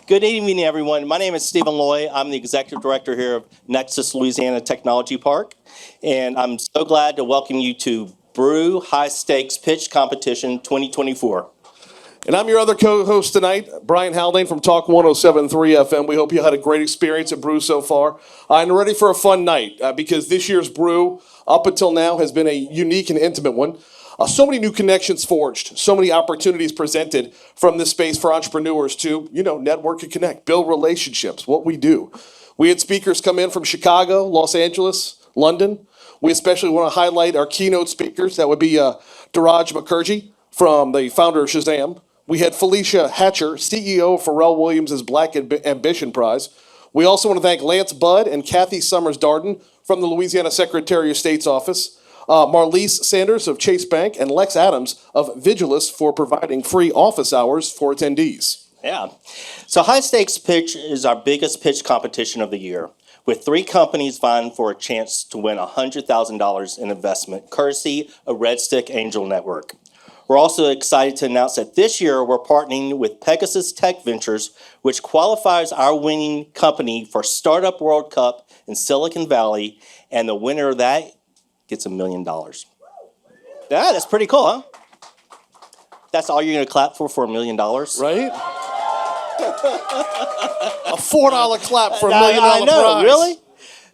Good evening, everyone. My name is Stephen Loy. I'm the Executive Director here of Nexus Louisiana Technology Park, and I'm so glad to welcome you to BREW High Stakes Pitch Competition 2024. And I'm your other co-host tonight, Brian Haldane from Talk 107.3 FM. We hope you had a great experience at BREW so far. And ready for a fun night because this year's BREW, up until now, has been a unique and intimate one. So many new connections forged, so many opportunities presented from this space for entrepreneurs to, network and connect, build relationships, what we do. We had speakers come in from Chicago, Los Angeles, London. We especially want to highlight our keynote speakers. That would be Dheeraj Mukherjee, from the founder of Shazam. We had Felicia Hatcher, CEO of Pharrell Williams' Black Ambition Prize. We also want to thank Lance Budd and Kathy Summers Darden from the Louisiana Secretary of State's office, Marlise Sanders of Chase Bank, and Lex Adams of Vigilus for providing free office hours for attendees. Yeah. So High Stakes Pitch is our biggest pitch competition of the year, with 3 companies vying for a chance to win $100,000 in investment, courtesy of Red Stick Angel Network. We're also excited to announce that this year we're partnering with Pegasus Tech Ventures, which qualifies our winning company for Startup World Cup in Silicon Valley, and the winner of that gets $1 million. Yeah, that's pretty cool, huh? That's all you're going to clap for $1 million? Right? A $4 clap for $1 million I know, prize. really?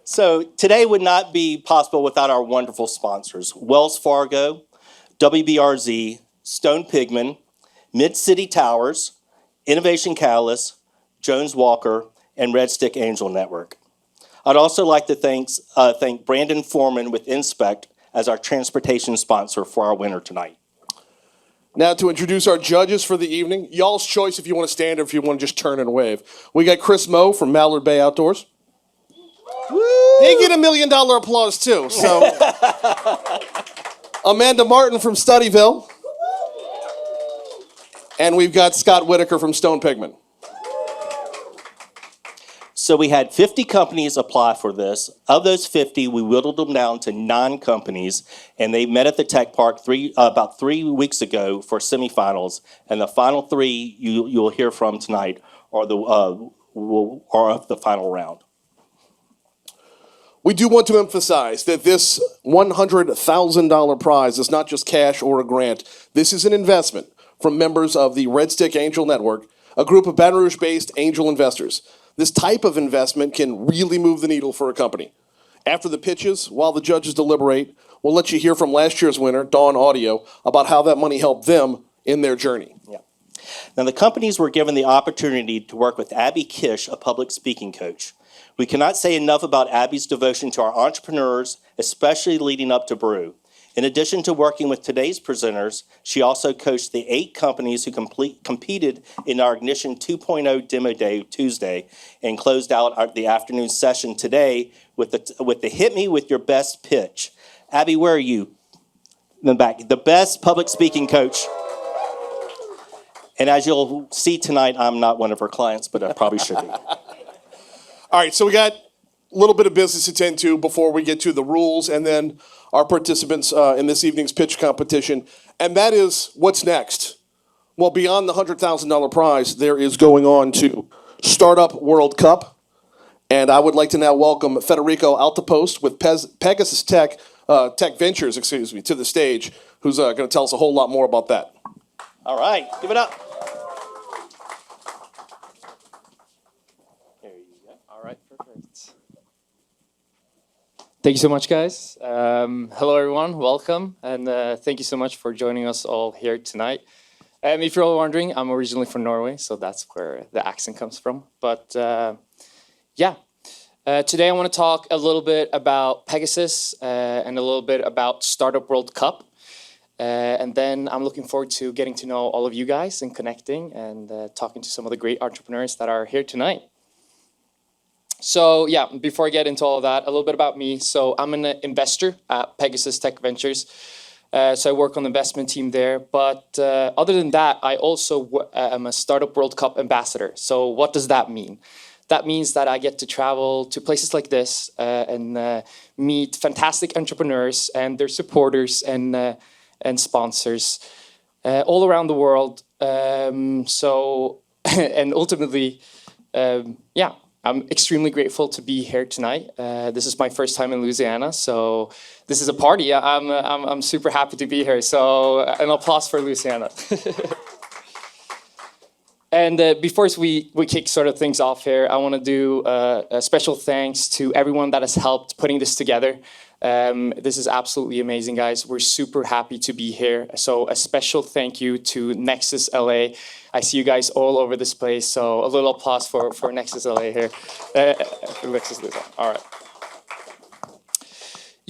So today would not be possible without our wonderful sponsors, Wells Fargo, WBRZ, Stone Pigman, Mid-City Towers, Innovation Catalyst, Jones Walker, and Red Stick Angel Network. I'd also like to thank Brandon Foreman with Inspect as our transportation sponsor for our winner tonight. Now to introduce our judges for the evening, y'all's choice if you want to stand or if you want to just turn and wave. We got Chris Moe from Mallard Bay Outdoors. Woo! They get $1 million applause too, so. Amanda Martin from Studyville. And we've got Scott Whitaker from Stone Pigman. So we had 50 companies apply for this. Of those 50, we whittled them down to 9 companies, and they met at the Tech Park about 3 weeks ago for semifinals. And the final 3 you'll hear from tonight are of the final round. We do want to emphasize that this $100,000 prize is not just cash or a grant. This is an investment from members of the Red Stick Angel Network, a group of Baton Rouge-based angel investors. This type of investment can really move the needle for a company. After the pitches, while the judges deliberate, we'll let you hear from last year's winner, Dawn Audio, about how that money helped them in their journey. Yeah. Now, the companies were given the opportunity to work with Abby Kish, a public speaking coach. We cannot say enough about Abby's devotion to our entrepreneurs, especially leading up to BREW. In addition to working with today's presenters, she also coached the 8 companies who competed in our Ignition 2.0 Demo Day Tuesday and closed out the afternoon session today with the Hit Me With Your Best Pitch. Abby, where are you? In the back. The best public speaking coach. And as you'll see tonight, I'm not one of her clients, but I probably should be. All right, so we got a little bit of business to tend to before we get to the rules and then our participants in this evening's pitch competition. And that is, what's next? Well, beyond the $100,000 prize, there is going on to Startup World Cup. And I would like to now welcome Federico Altapost with Pegasus Tech Ventures, to the stage, who's going to tell us a whole lot more about that. All right, give it up. All right, perfect. Thank you so much, guys. Hello, everyone. Welcome. And thank you so much for joining us all here tonight. If you're all wondering, I'm originally from Norway, so that's where the accent comes from. But today I want to talk a little bit about Pegasus and a little bit about Startup World Cup. And then I'm looking forward to getting to know all of you guys and connecting and talking to some of the great entrepreneurs that are here tonight. So before I get into all of that, a little bit about me. So I'm an investor at Pegasus Tech Ventures. So I work on the investment team there. But other than that, I also am a Startup World Cup ambassador. So what does that mean? That means that I get to travel to places like this and meet fantastic entrepreneurs and their supporters and sponsors all around the world. So and ultimately, yeah, I'm extremely grateful to be here tonight. This is my first time in Louisiana, so this is a party. I'm super happy to be here. So an applause for Louisiana. And before we kick sort of things off here, I want to do a special thanks to everyone that has helped putting this together. This is absolutely amazing, guys. We're super happy to be here. So a special thank you to Nexus LA. I see you guys all over this place, so a little applause for Nexus LA here. Nexus LA. All right.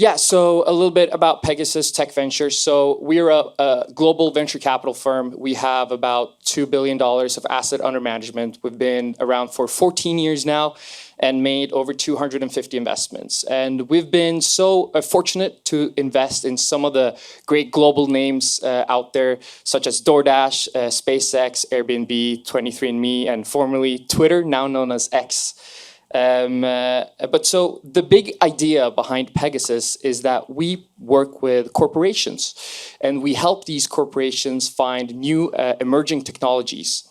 Yeah, so a little bit about Pegasus Tech Ventures. So we're a global venture capital firm. We have about $2 billion of asset under management. We've been around for 14 years now and made over 250 investments. And we've been so fortunate to invest in some of the great global names out there, such as DoorDash, SpaceX, Airbnb, 23andMe, and formerly Twitter, now known as X. But so the big idea behind Pegasus is that we work with corporations and we help these corporations find new emerging technologies.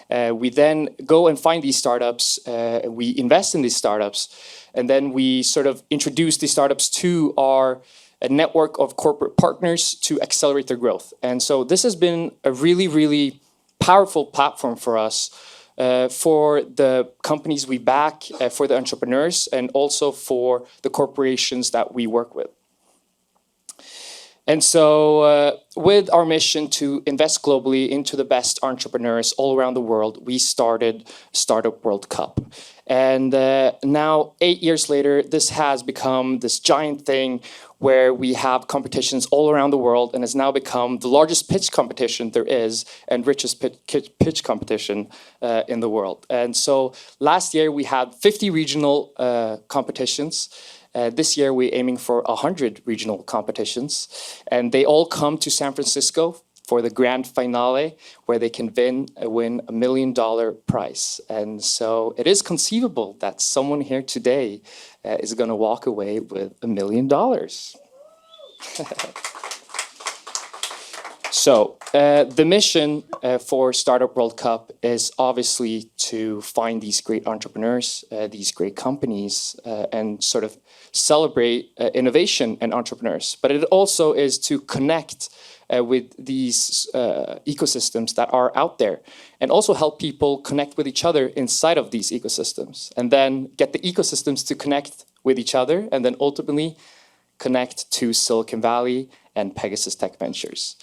We then go and find these startups, we invest in these startups, and then we sort of introduce these startups to our network of corporate partners to accelerate their growth. And so this has been a really, really powerful platform for us. For the companies we back, for the entrepreneurs, and also for the corporations that we work with. And so with our mission to invest globally into the best entrepreneurs all around the world, we started Startup World Cup. And now, 8 years later, this has become this giant thing where we have competitions all around the world and has now become the largest pitch competition there is and richest pitch competition in the world. And so last year we had 50 regional competitions. This year we're aiming for 100 regional competitions. And they all come to San Francisco for the grand finale, where they can win a $1 million prize. And so it is conceivable that someone here today is going to walk away with $1 million. So the mission for Startup World Cup is obviously to find these great entrepreneurs, these great companies, and sort of celebrate innovation and entrepreneurs. But it also is to connect with these ecosystems that are out there and also help people connect with each other inside of these ecosystems and then get the ecosystems to connect with each other and then ultimately connect to Silicon Valley and Pegasus Tech Ventures.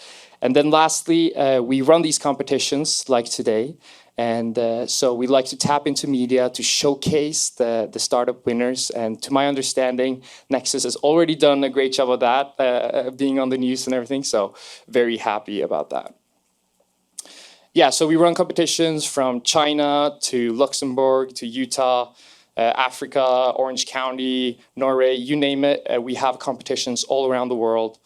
And then lastly, we run these competitions like today. And so we like to tap into media to showcase the startup winners. And to my understanding, Nexus has already done a great job of that, being on the news and everything. So very happy about that. Yeah, so we run competitions from China to Luxembourg to Utah, Africa, Orange County, Norway, you name it. We have competitions all around the world.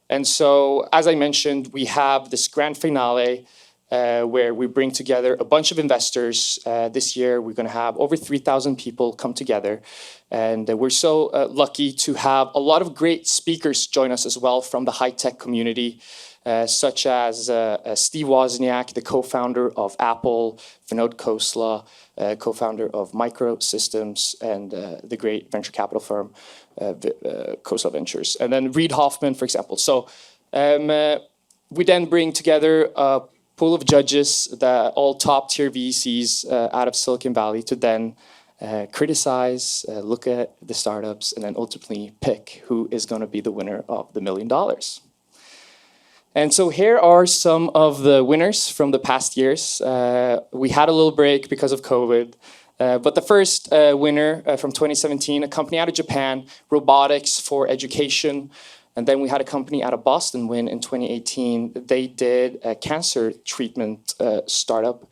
And so, as I mentioned, we have this grand finale where we bring together a bunch of investors. This year, we're going to have over 3,000 people come together. And we're so lucky to have a lot of great speakers join us as well from the high-tech community, such as Steve Wozniak, the co-founder of Apple, Vinod Khosla, co-founder of Microsystems, and the great venture capital firm, Khosla Ventures. And then Reid Hoffman, for example. So we then bring together a pool of judges, all top-tier VCs out of Silicon Valley, to then criticize, look at the startups, and then ultimately pick who is going to be the winner of the $1 million. And so here are some of the winners from the past years. We had a little break because of COVID. But the first winner from 2017, a company out of Japan, robotics for education. And then we had a company out of Boston win in 2018. They did a cancer treatment startup.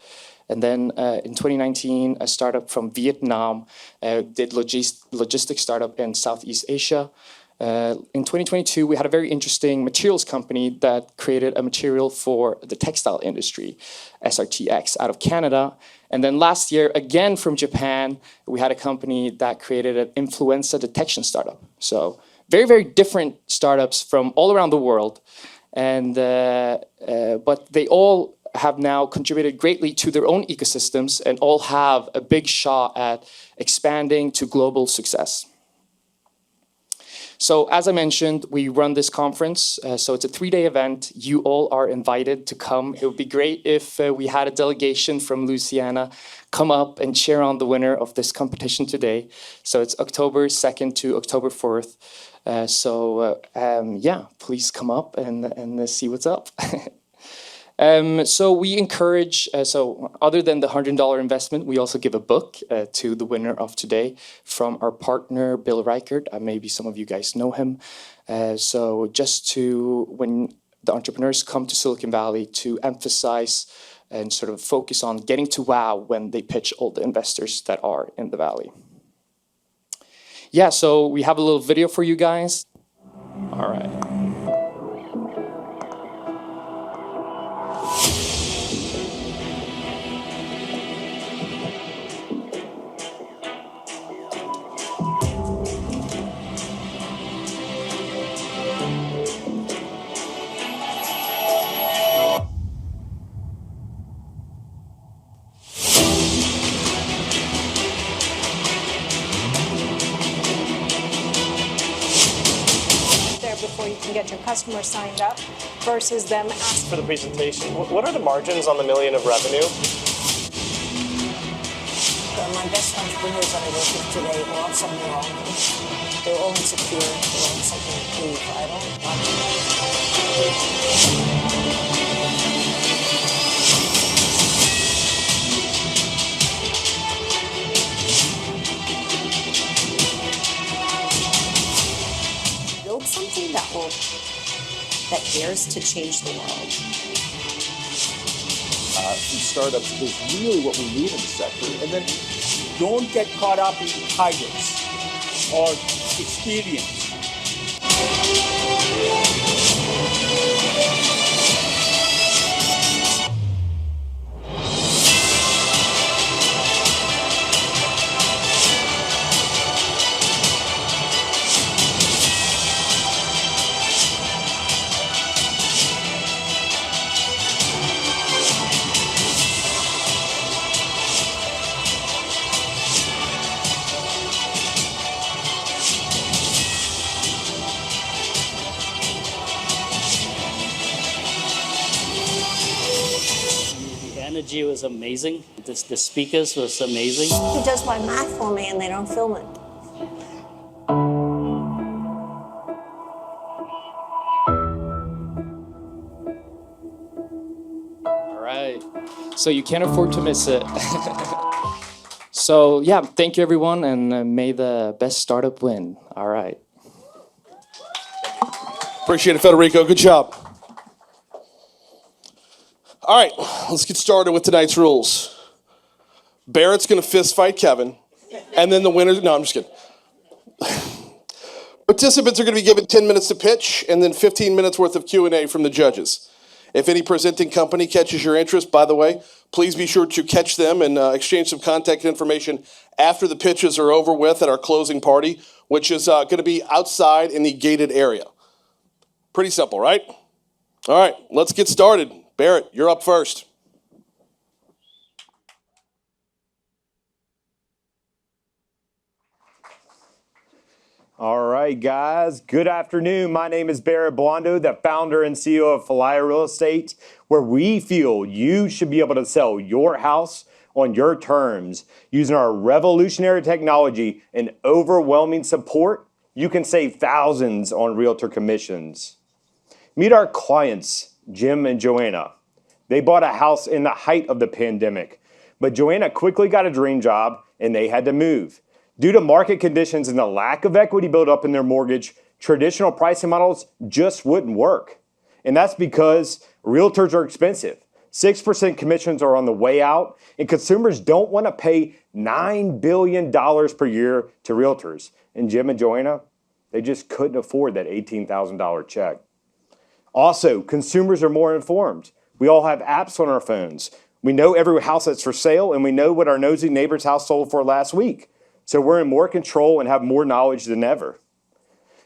And then in 2019, a startup from Vietnam did logistics startup in Southeast Asia. In 2022, we had a very interesting materials company that created a material for the textile industry, SRTX, out of Canada. And then last year, again from Japan, we had a company that created an influenza detection startup. So very, very different startups from all around the world. And but they all have now contributed greatly to their own ecosystems and all have a big shot at expanding to global success. So as I mentioned, we run this conference. So it's a 3-day event. You all are invited to come. It would be great if we had a delegation from Louisiana come up and cheer on the winner of this competition today. So it's October 2nd to October 4th. Yeah, please come up and see what's up. So we encourage, other than the $100 investment, we also give a book to the winner of today from our partner, Bill Reichert. Maybe some of you guys know him. So just to, when the entrepreneurs come to Silicon Valley, to emphasize and sort of focus on getting to wow when they pitch all the investors that are in the Valley. Yeah, so we have a little video for you guys. All right. Before you can get your customers signed up versus them asking. For the presentation, what are the margins on the $1 million of revenue? My best entrepreneurs that I work with today all have something wrong with them. They're all insecure, they're all something to prove. I don't want build something that dares to change the world. Startups is really what we need in the sector. And then don't get caught up in titles or experience. Energy was amazing. The speakers was amazing. He does my math for me and they don't film it. All right. So you can't afford to miss it. So yeah, thank you everyone, and may the best startup win. All right. Appreciate it, Federico. Good job. All right, let's get started with tonight's rules. Barrett's going to fist fight Kevin, and then the winner. No, I'm just kidding. Participants are going to be given 10 minutes to pitch, and then 15 minutes worth of Q&A from the judges. If any presenting company catches your interest, by the way, please be sure to catch them and exchange some contact information after the pitches are over with at our closing party, which is going to be outside in the gated area. Pretty simple, right? All right, let's get started. Barrett, you're up first. All right, guys. Good afternoon. My name is Barrett Blondo, the founder and CEO of Falaya Real Estate, where we feel you should be able to sell your house on your terms. Using our revolutionary technology and overwhelming support, you can save thousands on realtor commissions. Meet our clients, Jim and Joanna. They bought a house in the height of the pandemic, but Joanna quickly got a dream job and they had to move. Due to market conditions and the lack of equity built up in their mortgage, traditional pricing models just wouldn't work. And that's because realtors are expensive. 6% commissions are on the way out, and consumers don't want to pay $9 billion per year to realtors. And Jim and Joanna, they just couldn't afford that $18,000 check. Also, consumers are more informed. We all have apps on our phones. We know every house that's for sale, and we know what our nosy neighbor's house sold for last week. So we're in more control and have more knowledge than ever.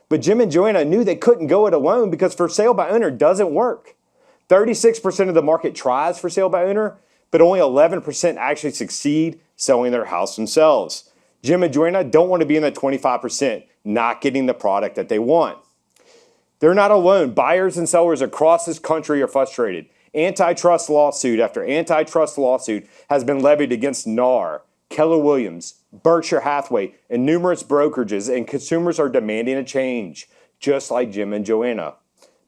But Jim and Joanna knew they couldn't go it alone because for sale by owner doesn't work. 36% of the market tries for sale by owner, but only 11% actually succeed selling their house themselves. Jim and Joanna don't want to be in the 25% not getting the product that they want. They're not alone. Buyers and sellers across this country are frustrated. Antitrust lawsuit after antitrust lawsuit has been levied against NAR, Keller Williams, Berkshire Hathaway, and numerous brokerages, and consumers are demanding a change, just like Jim and Joanna.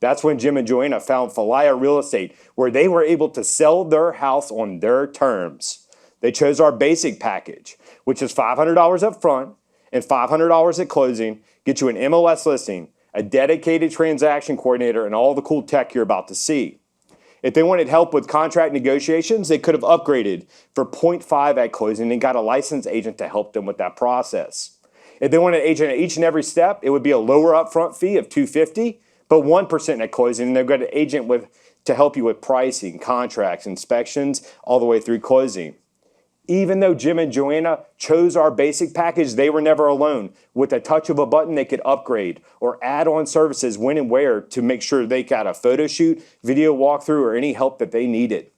That's when Jim and Joanna found Falaya Real Estate, where they were able to sell their house on their terms. They chose our basic package, which is $500 up front and $500 at closing, get you an MLS listing, a dedicated transaction coordinator, and all the cool tech you're about to see. If they wanted help with contract negotiations, they could have upgraded for 0.5 at closing and got a licensed agent to help them with that process. If they wanted an agent at each and every step, it would be a lower upfront fee of $250, but 1% at closing, and they've got an agent to help you with pricing, contracts, inspections, all the way through closing. Even though Jim and Joanna chose our basic package, they were never alone. With a touch of a button, they could upgrade or add on services when and where to make sure they got a photo shoot, video walkthrough, or any help that they needed.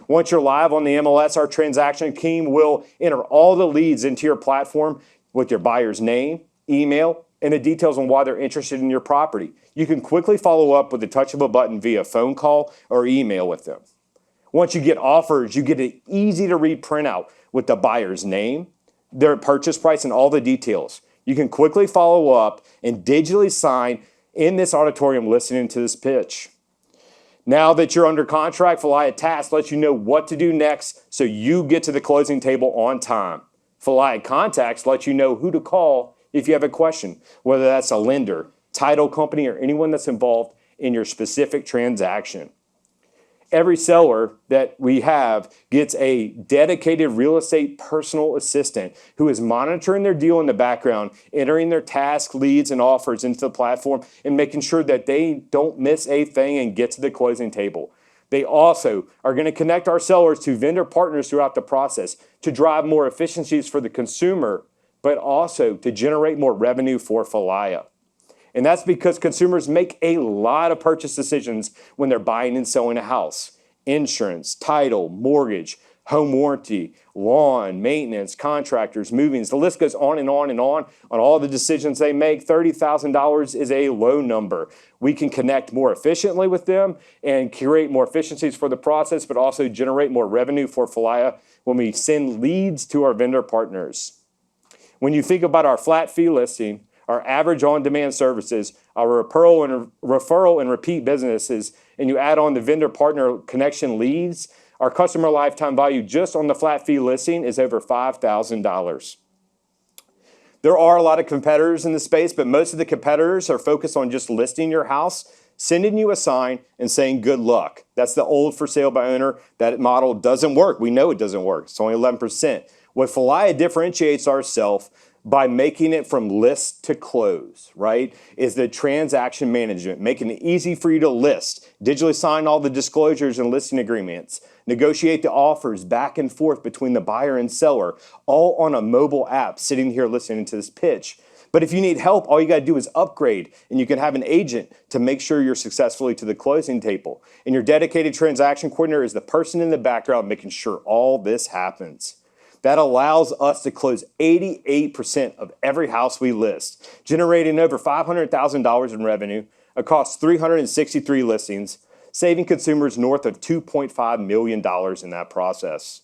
Once you're live on the MLS, our transaction team will enter all the leads into your platform with your buyer's name, email, and the details on why they're interested in your property. You can quickly follow up with the touch of a button via phone call or email with them. Once you get offers, you get an easy-to-read printout with the buyer's name, their purchase price, and all the details. You can quickly follow up and digitally sign in this auditorium listening to this pitch. Now that you're under contract, Falaya Task lets you know what to do next so you get to the closing table on time. Falaya Contacts lets you know who to call if you have a question, whether that's a lender, title company, or anyone that's involved in your specific transaction. Every seller that we have gets a dedicated real estate personal assistant who is monitoring their deal in the background, entering their task, leads, and offers into the platform, and making sure that they don't miss a thing and get to the closing table. They also are going to connect our sellers to vendor partners throughout the process to drive more efficiencies for the consumer, but also to generate more revenue for Falaya. And that's because consumers make a lot of purchase decisions when they're buying and selling a house. Insurance, title, mortgage, home warranty, lawn, maintenance, contractors, movings. The list goes on and on and on all the decisions they make. $30,000 is a low number. We can connect more efficiently with them and create more efficiencies for the process, but also generate more revenue for Falaya when we send leads to our vendor partners. When you think about our flat fee listing, our average on-demand services, our referral and repeat businesses, and you add on the vendor partner connection leads, our customer lifetime value just on the flat fee listing is over $5,000. There are a lot of competitors in the space, but most of the competitors are focused on just listing your house, sending you a sign, and saying good luck. That's the old for sale by owner. That model doesn't work. We know it doesn't work. It's only 11%. What Falaya differentiates ourselves by making it from list to close, right, is the transaction management, making it easy for you to list, digitally sign all the disclosures and listing agreements, negotiate the offers back and forth between the buyer and seller, all on a mobile app sitting here listening to this pitch. But if you need help, all you got to do is upgrade, and you can have an agent to make sure you're successfully to the closing table. And your dedicated transaction coordinator is the person in the background making sure all this happens. That allows us to close 88% of every house we list, generating over $500,000 in revenue across 363 listings, saving consumers north of $2.5 million in that process.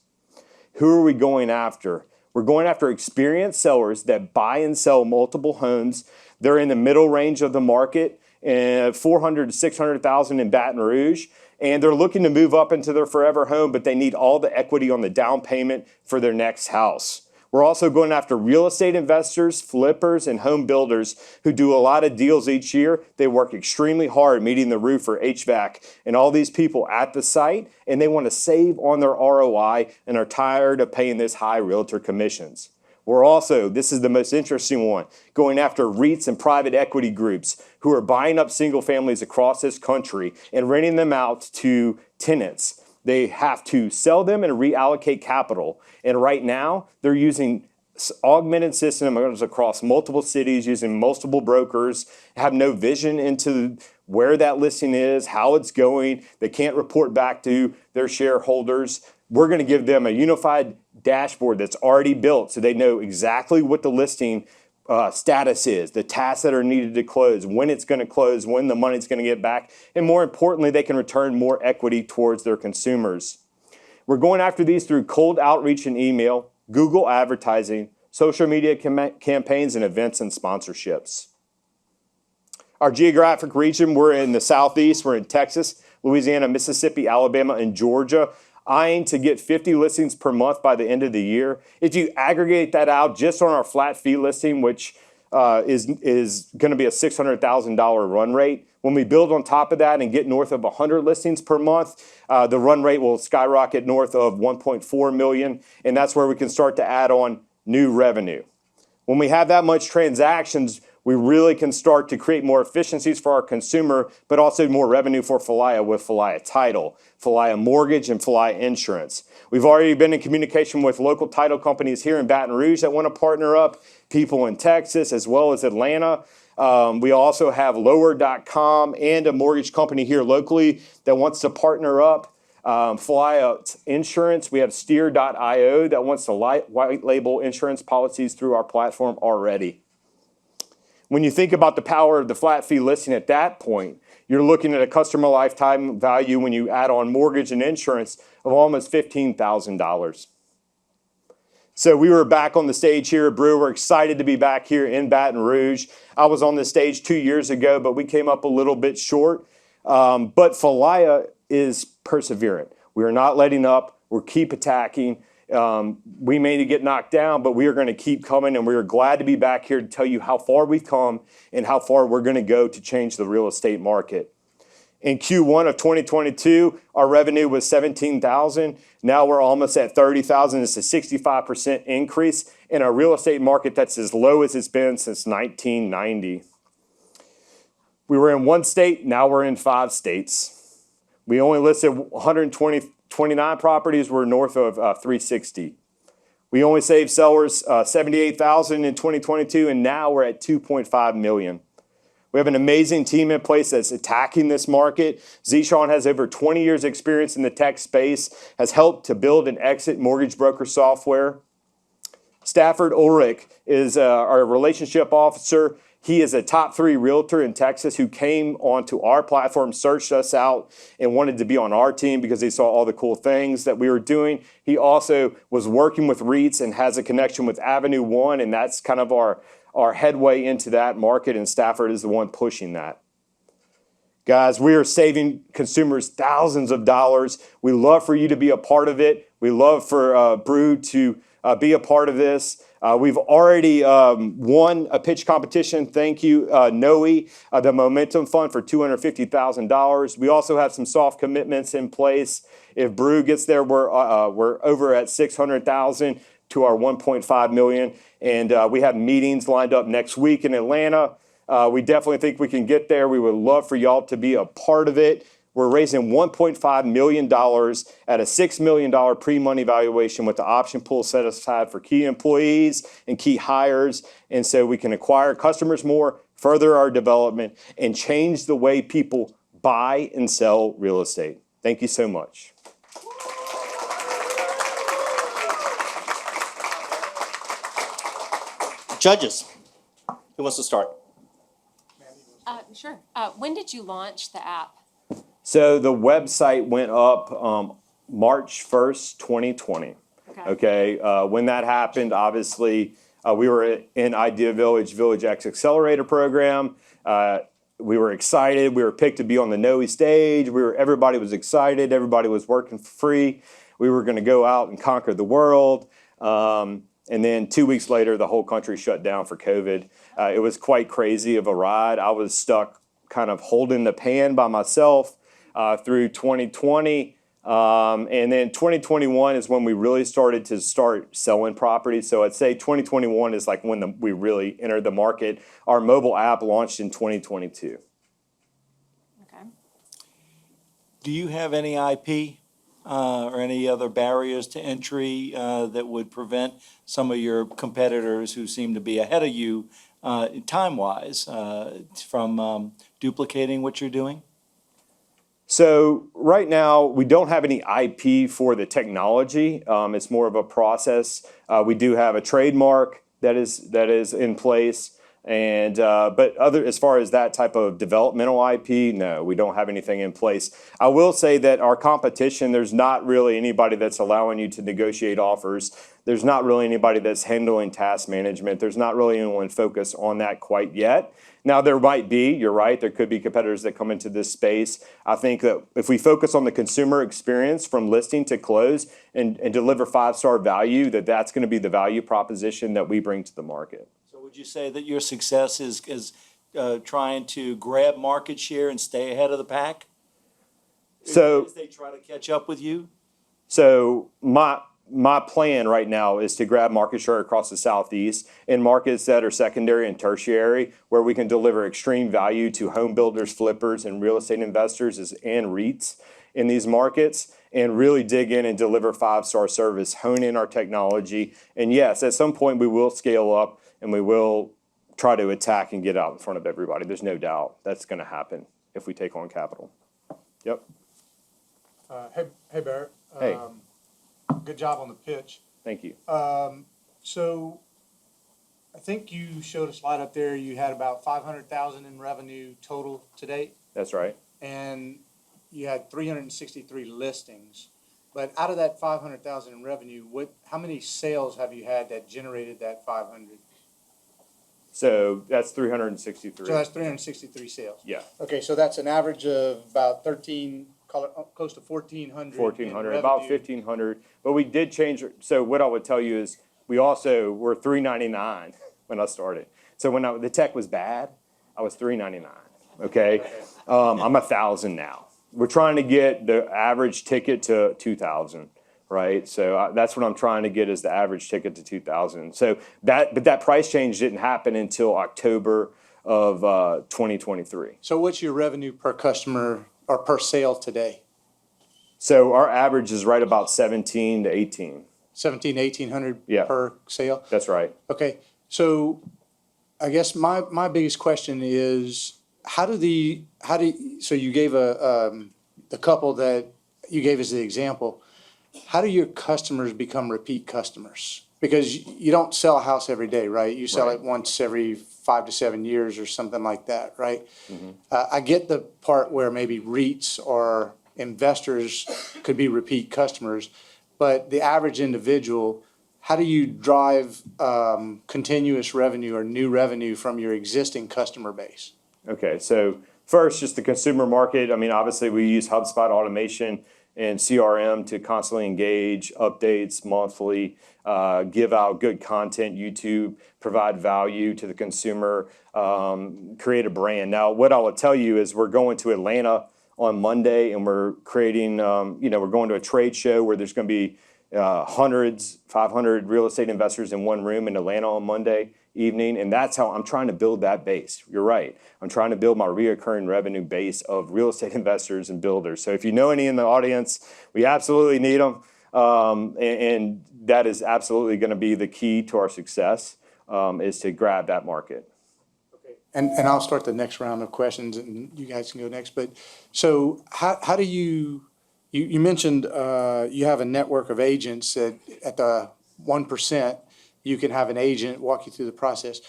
Who are we going after? We're going after experienced sellers that buy and sell multiple homes. They're in the middle range of the market, $400,000 to $600,000 in Baton Rouge. And they're looking to move up into their forever home, but they need all the equity on the down payment for their next house. We're also going after real estate investors, flippers, and home builders who do a lot of deals each year. They work extremely hard meeting the roofer, HVAC, and all these people at the site, and they want to save on their ROI and are tired of paying this high realtor commissions. We're also, this is the most interesting one, going after REITs and private equity groups who are buying up single families across this country and renting them out to tenants. They have to sell them and reallocate capital. And right now, they're using augmented systems across multiple cities using multiple brokers, have no vision into where that listing is, how it's going. They can't report back to their shareholders. We're going to give them a unified dashboard that's already built so they know exactly what the listing status is, the tasks that are needed to close, when it's going to close, when the money's going to get back, and more importantly, they can return more equity towards their consumers. We're going after these through cold outreach and email, Google advertising, social media campaigns, and events and sponsorships. Our geographic region, we're in the Southeast, we're in Texas, Louisiana, Mississippi, Alabama, and Georgia, eyeing to get 50 listings per month by the end of the year. If you aggregate that out just on our flat fee listing, which is going to be a $600,000 run rate, when we build on top of that and get north of 100 listings per month, the run rate will skyrocket north of 1.4 million, and that's where we can start to add on new revenue. When we have that much transactions, we really can start to create more efficiencies for our consumer, but also more revenue for Falaya with Falaya Title, Falaya Mortgage, and Falaya Insurance. We've already been in communication with local title companies here in Baton Rouge that want to partner up, people in Texas as well as Atlanta. We also have Lower.com and a mortgage company here locally that wants to partner up. Falaya Insurance, we have Steer.io that wants to white label insurance policies through our platform already. When you think about the power of the flat fee listing at that point, you're looking at a customer lifetime value when you add on mortgage and insurance of almost $15,000. So we were back on the stage here at BREW. We're excited to be back here in Baton Rouge. I was on the stage 2 years ago, but we came up a little bit short. But Falaya is perseverant. We are not letting up. We're keep attacking. We may get knocked down, but we are going to keep coming, and we are glad to be back here to tell you how far we've come and how far we're going to go to change the real estate market. In Q1 of 2022, our revenue was $17,000. Now we're almost at $30,000. It's a 65% increase in a real estate market that's as low as it's been since 1990. We were in one state, now we're in 5 states. We only listed 129 properties, we're north of 360. We only saved sellers $78,000 in 2022, and now we're at $2.5 million. We have an amazing team in place that's attacking this market. Zishan has over 20 years experience in the tech space, has helped to build and exit mortgage broker software. Stafford Ulrich is our relationship officer. He is a top 3 realtor in Texas who came onto our platform, searched us out, and wanted to be on our team because he saw all the cool things that we were doing. He also was working with REITs and has a connection with Avenue One, and that's kind of our headway into that market, and Stafford is the one pushing that. Guys, we are saving consumers thousands of dollars. We love for you to be a part of it. We love for BREW to be a part of this. We've already won a pitch competition. Thank you, Noe, the Momentum Fund for $250,000. We also have some soft commitments in place. If BREW gets there, we're over at $600,000 to our $1.5 million. And we have meetings lined up next week in Atlanta. We definitely think we can get there. We would love for y'all to be a part of it. We're raising $1.5 million at a $6 million pre-money valuation with the option pool set aside for key employees and key hires. And so we can acquire customers more, further our development, and change the way people buy and sell real estate. Thank you so much. Judges, who wants to start? Sure. When did you launch the app? So the website went up March 1st, 2020. Okay. When that happened, obviously, we were in Idea Village X Accelerator program. We were excited. We were picked to be on the Noe stage. Everybody was excited. Everybody was working for free. We were going to go out and conquer the world. And then 2 weeks later, the whole country shut down for COVID. It was quite crazy of a ride. I was stuck kind of holding the pan by myself through 2020. And then 2021 is when we really started to selling properties. So I'd say 2021 is like when we really entered the market. Our mobile app launched in 2022. Okay. Do you have any IP or any other barriers to entry that would prevent some of your competitors who seem to be ahead of you time-wise from duplicating what you're doing? So right now, we don't have any IP for the technology. It's more of a process. We do have a trademark that is in place, and but as far as that type of developmental IP, no, we don't have anything in place. I will say that our competition, there's not really anybody that's allowing you to negotiate offers. There's not really anybody that's handling task management. There's not really anyone focused on that quite yet. Now, there might be, you're right, there could be competitors that come into this space. I think that if we focus on the consumer experience from listing to close and deliver five-star value, that's going to be the value proposition that we bring to the market. So would you say that your success is trying to grab market share and stay ahead of the pack? So As they try to catch up with you? So my plan right now is to grab market share across the Southeast in markets that are secondary and tertiary, where we can deliver extreme value to home builders, flippers, and real estate investors and REITs in these markets, and really dig in and deliver five-star service, hone in our technology. And yes, at some point we will scale up and we will try to attack and get out in front of everybody. There's no doubt that's going to happen if we take on capital. Yep. Hey, Barrett. Hey. Good job on the pitch. Thank you. So I think you showed a slide up there. You had about 500,000 in revenue total to date, That's right. and you had 363 listings. But out of that 500,000 in revenue, how many sales have you had that generated that 500? So that's 363. So that's 363 sales. Yeah. Okay, so that's an average of about 13, close to 1,400. 1,400, about 1,500. But we did change. So what I would tell you is we also were $399 when I started. So when the tech was bad, I was $399. Okay, I'm $1,000 now. We're trying to get the average ticket to 2,000. Right, so that's what I'm trying to get is the average ticket to 2,000. So but that price change didn't happen until October of 2023. So what's your revenue per customer or per sale today? So our average is right about 17 to 18. 1,800 Yeah. per sale? That's right. Okay, so I guess my biggest question is, so you gave the couple that you gave as the example, how do your customers become repeat customers? Because you don't sell a house every day, right? You sell Right. it once every 5 to 7 years or something like that, right? I get the part where maybe REITs or investors could be repeat customers, but the average individual, how do you drive continuous revenue or new revenue from your existing customer base? Okay, so first, just the consumer market. I mean, obviously, we use HubSpot automation and CRM to constantly engage, updates monthly, give out good content, YouTube, provide value to the consumer, create a brand. Now, what I will tell you is we're going to Atlanta on Monday, and we're creating, we're going to a trade show where there's going to be 500 real estate investors in one room in Atlanta on Monday evening, and that's how I'm trying to build that base. You're right. I'm trying to build my reoccurring revenue base of real estate investors and builders. So if you know any in the audience, we absolutely need them, and that is absolutely going to be the key to our success, is to grab that market. And I'll start the next round of questions, and you guys can go next. But so how do you mentioned you have a network of agents that at the 1%, you can have an agent walk you through the process.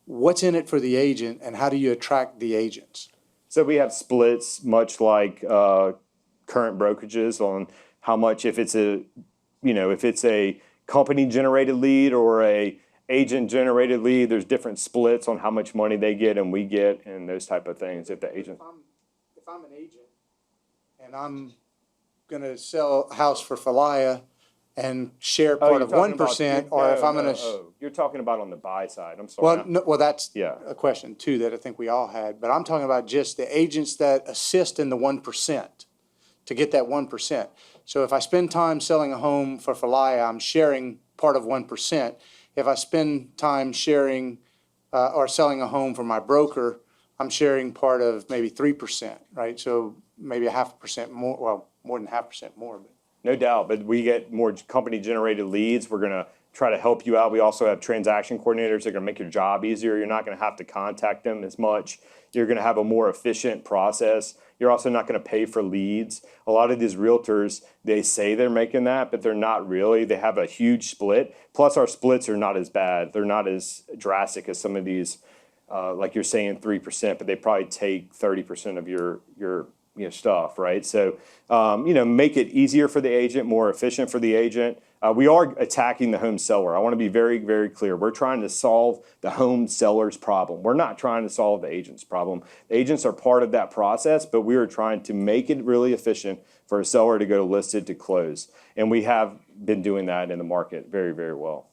What's in it for the agent, and how do you attract the agents? So we have splits, much like current brokerages, on how much, if it's a company generated lead or a agent generated lead, there's different splits on how much money they get and we get, and those type of things. If the agent, If I'm an agent and I'm gonna sell a house for Falaya and share part of 1%, or if I'm gonna. You're talking about on the buy side. I'm sorry. Well, that's Yeah. a question too that I think we all had, but I'm talking about just the agents that assist in the 1% to get that 1%. So if I spend time selling a home for Falaya, I'm sharing part of 1%. If I spend time sharing or selling a home for my broker, I'm sharing part of maybe 3%, right? So maybe a 0.5% more, well, more than 0.5% more. But No doubt, but we get more company-generated leads. We're going to try to help you out. We also have transaction coordinators that are going to make your job easier. You're not going to have to contact them as much. You're going to have a more efficient process. You're also not going to pay for leads. A lot of these realtors, they say they're making that, but they're not really. They have a huge split. Plus, our splits are not as bad. They're not as drastic as some of these, like you're saying 3%, but they probably take 30% of your stuff, right? So, make it easier for the agent, more efficient for the agent. We are attacking the home seller. I want to be very, very clear. We're trying to solve the home seller's problem. We're not trying to solve the agent's problem. The agents are part of that process, but we are trying to make it really efficient for a seller to go listed to close. And we have been doing that in the market very, very well.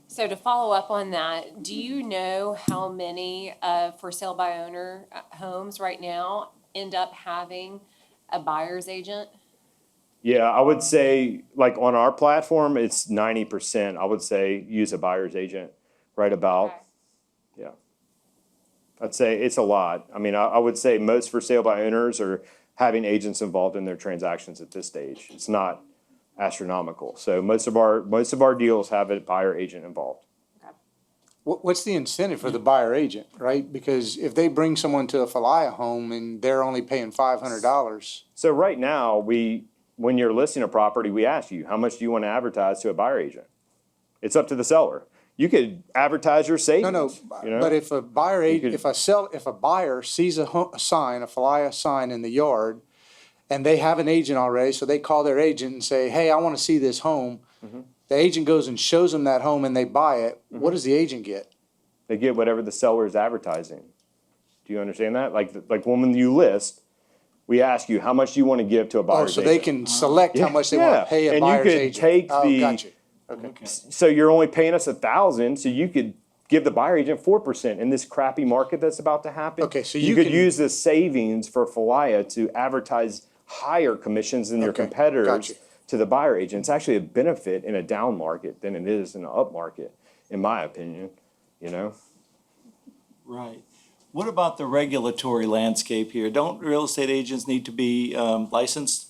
So to follow up on that, do you know how many for sale by owner homes right now end up having a buyer's agent? Yeah, I would say, like on our platform, it's 90%. I would say use a buyer's agent, right about. Okay. Yeah. I'd say it's a lot. I mean, I would say most for sale by owners are having agents involved in their transactions at this stage. It's not astronomical. So most of our deals have a buyer agent involved. What's the incentive for the buyer agent, right? Because if they bring someone to a Falia home and they're only paying $500. So right now, when you're listing a property, we ask you, how much do you want to advertise to a buyer agent? It's up to the seller. You could advertise your savings. No, but if a buyer agent, if a buyer sees a sign, a Falia sign in the yard, and they have an agent already, so they call their agent and say, hey, I want to see this home. Mm-hmm. The agent goes and shows them that home and they buy it. Mm-hmm. What does the agent get? They get whatever the seller is advertising. Do you understand that? Like when you list, we ask you, how much do you want to give to a buyer's agent? They can select how much they want to pay a buyer's agent. And you could take got you. Okay. So you're only paying us $1,000, so you could give the buyer agent 4% in this crappy market that's about to happen. Okay, so you could use the savings for Falia to advertise higher commissions than your competitors to the buyer agent. It's actually a benefit in a down market than it is in an up market, in my opinion. Right. What about the regulatory landscape here? Don't real estate agents need to be licensed?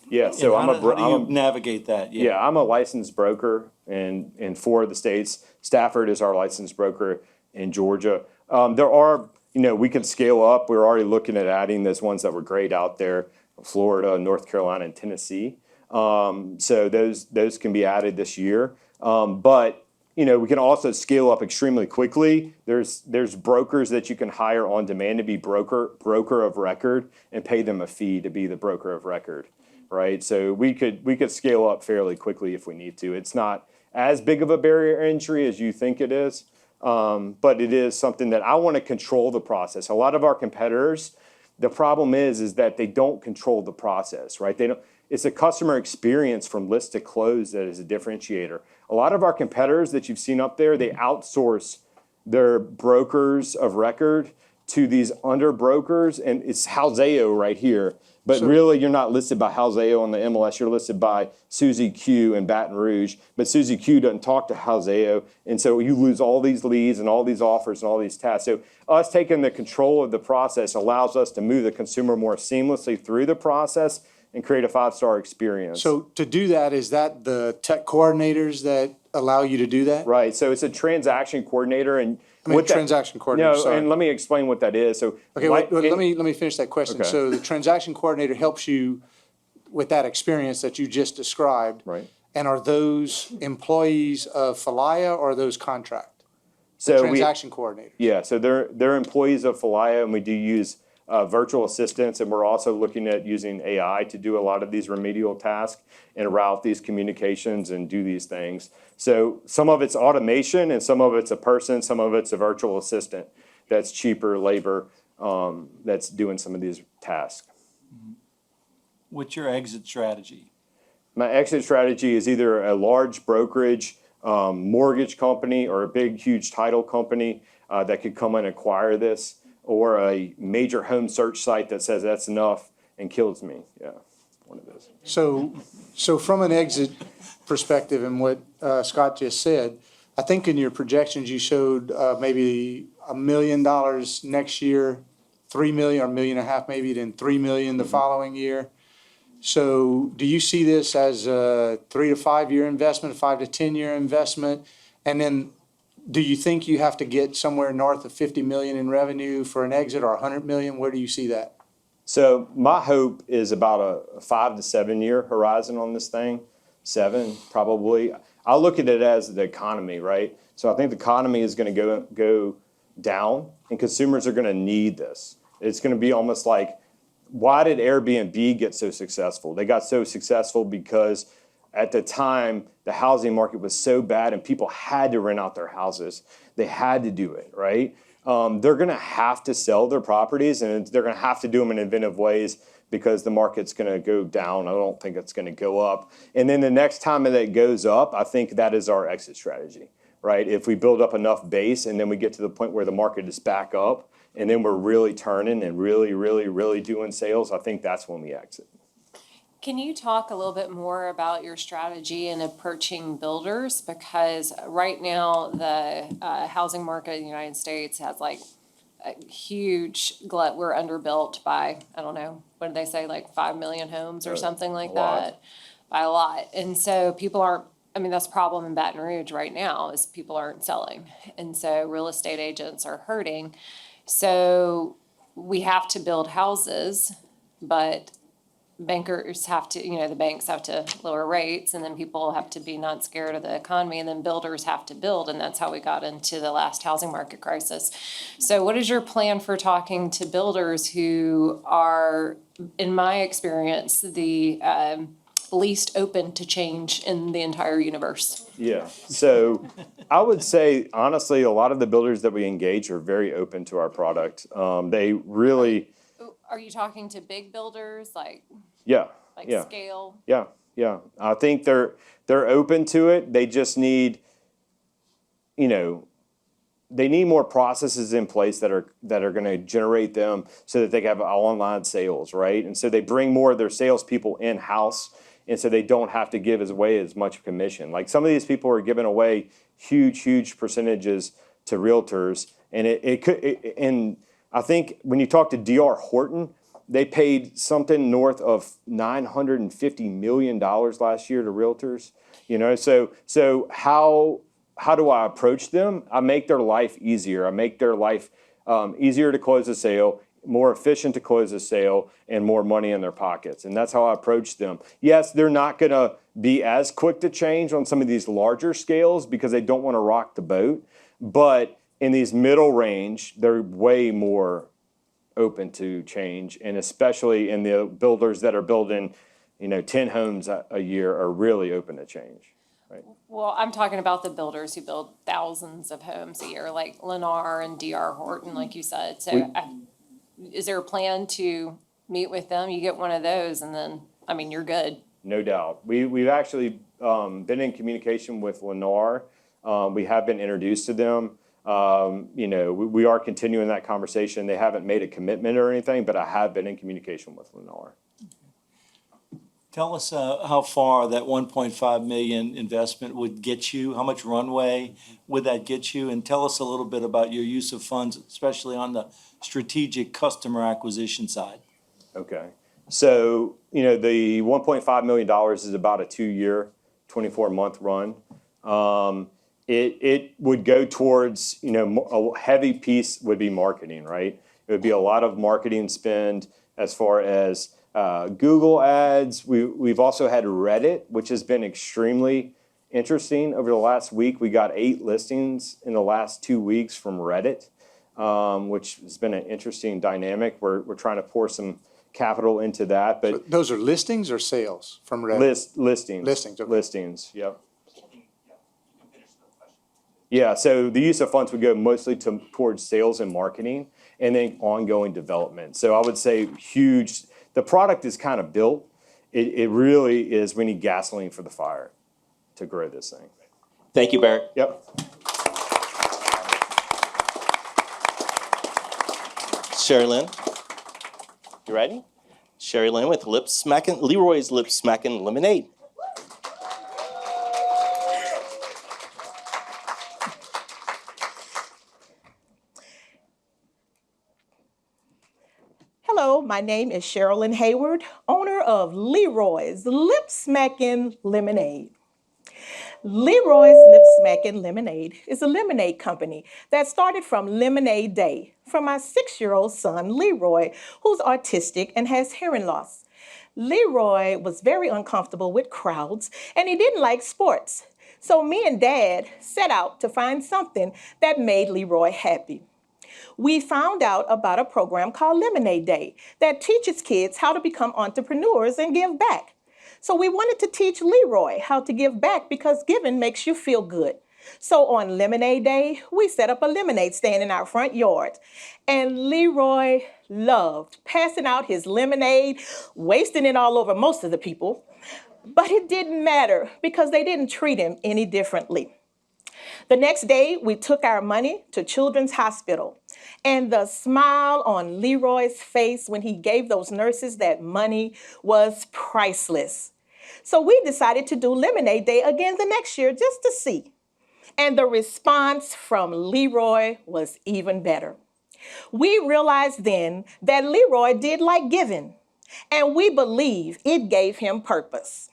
Yeah, so how do you navigate that? Yeah, I'm a licensed broker in 4 of the states. Stafford is our licensed broker in Georgia. There are, we can scale up. We're already looking at adding those ones that were great out there, Florida, North Carolina, and Tennessee. So those can be added this year. But we can also scale up extremely quickly. There's brokers that you can hire on demand to be broker of record and pay them a fee to be the broker of record, right? So we could scale up fairly quickly if we need to. It's not as big of a barrier to entry as you think it is, but it is something that I want to control the process. A lot of our competitors, the problem is that they don't control the process, right? It's a customer experience from list to close that is a differentiator. A lot of our competitors that you've seen up there, they outsource their brokers of record to these under brokers, and it's Halzeo right here. But really, you're not listed by Halzeo on the MLS. You're listed by Suzy Q in Baton Rouge. But Suzy Q doesn't talk to Halzeo, and so you lose all these leads and all these offers and all these tasks. So us taking the control of the process allows us to move the consumer more seamlessly through the process and create a 5-star experience. So to do that, is that the tech coordinators that allow you to do that? Right. So it's a transaction coordinator, and transaction coordinator. Sorry. And let me explain what that is. So okay, let me finish that question. Okay. So the transaction coordinator helps you with that experience that you just described. Right. And are those employees of Falia or are those contract? So transaction coordinators. Yeah. So they're employees of Falia, and we do use virtual assistants, and we're also looking at using AI to do a lot of these remedial tasks and route these communications and do these things. So some of it's automation, and some of it's a person, some of it's a virtual assistant that's cheaper labor that's doing some of these tasks. What's your exit strategy? My exit strategy is either a large brokerage, mortgage company, or a big, huge title company that could come and acquire this, or a major home search site that says that's enough and kills me. Yeah, one of those. So from an exit perspective and what Scott just said, I think in your projections you showed maybe $1 million next year, $3 million or $1.5 million, maybe then $3 million the following year. So do you see this as a 3 to 5 year investment, 5 to 10 year investment? And then do you think you have to get somewhere north of 50 million in revenue for an exit, or 100 million? Where do you see that? So my hope is about a 5 to 7 year horizon on this thing. 7 probably. I look at it as the economy, right? So I think the economy is going to go down, and consumers are going to need this. It's going to be almost like, why did Airbnb get so successful? They got so successful because at the time, the housing market was so bad and people had to rent out their houses. They had to do it, right? They're going to have to sell their properties, and they're going to have to do them in inventive ways because the market's going to go down. I don't think it's going to go up. And then the next time that it goes up, I think that is our exit strategy, right? If we build up enough base and then we get to the point where the market is back up and then we're really turning and really doing sales, I think that's when we exit. Can you talk a little bit more about your strategy in approaching builders? Because right now, the housing market in the United States has like a huge glut. We're underbuilt by, I don't know, what did they say, like 5 million homes or something like that? By a lot. And so people aren't, I mean, that's a problem in Baton Rouge right now, is people aren't selling. And so real estate agents are hurting. So we have to build houses, but bankers have to, the banks have to lower rates, and then people have to be not scared of the economy, and then builders have to build, and that's how we got into the last housing market crisis. So what is your plan for talking to builders who are, in my experience, the least open to change in the entire universe? Yeah, so I would say, honestly, a lot of the builders that we engage are very open to our product. They really... Are you talking to big builders, like Yeah. scale? Yeah. I think they're open to it. They just need, they need more processes in place that are going to generate them so that they can have online sales, right? And so they bring more of their salespeople in-house, and so they don't have to give away as much commission. Like, some of these people are giving away huge percentages to realtors, and and I think when you talk to D.R. Horton, they paid something north of $950 million last year to realtors. So how do I approach them? I make their life easier. I make their life easier to close a sale, more efficient to close a sale, and more money in their pockets. And that's how I approach them. Yes, they're not going to be as quick to change on some of these larger scales because they don't want to rock the boat. But in these middle range, they're way more open to change. And especially in the builders that are building, 10 homes a year are really open to change. Right. Well, I'm talking about the builders who build thousands of homes a year, like Lennar and D.R. Horton, like you said. So is there a plan to meet with them? You get one of those and then, you're good. No doubt. We've actually been in communication with Lennar. We have been introduced to them. We are continuing that conversation. They haven't made a commitment or anything, but I have been in communication with Lennar. Tell us how far that 1.5 million investment would get you. How much runway would that get you? And tell us a little bit about your use of funds, especially on the strategic customer acquisition side. Okay. So, the $1.5 million is about a 2-year, 24-month run. It would go towards, a heavy piece would be marketing, right? It would be a lot of marketing spend as far as Google ads. We've also had Reddit, which has been extremely interesting. Over the last week, we got 8 listings in the last 2 weeks from Reddit, which has been an interesting dynamic. We're trying to pour some capital into that. But so those are listings or sales from Reddit? Listings. Listings, okay. Listings, yep. Yeah, so the use of funds would go mostly towards sales and marketing and then ongoing development. So I would say huge. The product is kind of built. It really is, we need gasoline for the fire to grow this thing. Thank you, Barrett. Yep. Sherry Lynn, you ready? Sherry Lynn with Leroy's Lip Smacking Lemonade. Hello, my name is Sherilyn Hayward, owner of Leroy's Lip Smacking Lemonade. Leroy's Lip Smacking Lemonade is a lemonade company that started from Lemonade Day for my 6-year-old son, Leroy, who's autistic and has hearing loss. Leroy was very uncomfortable with crowds and he didn't like sports. So me and Dad set out to find something that made Leroy happy. We found out about a program called Lemonade Day that teaches kids how to become entrepreneurs and give back. So we wanted to teach Leroy how to give back because giving makes you feel good. So on Lemonade Day, we set up a lemonade stand in our front yard. And Leroy loved passing out his lemonade, wasting it all over most of the people. But it didn't matter because they didn't treat him any differently. The next day, we took our money to Children's Hospital. And the smile on Leroy's face when he gave those nurses that money was priceless. So we decided to do Lemonade Day again the next year just to see. And the response from Leroy was even better. We realized then that Leroy did like giving, and we believe it gave him purpose.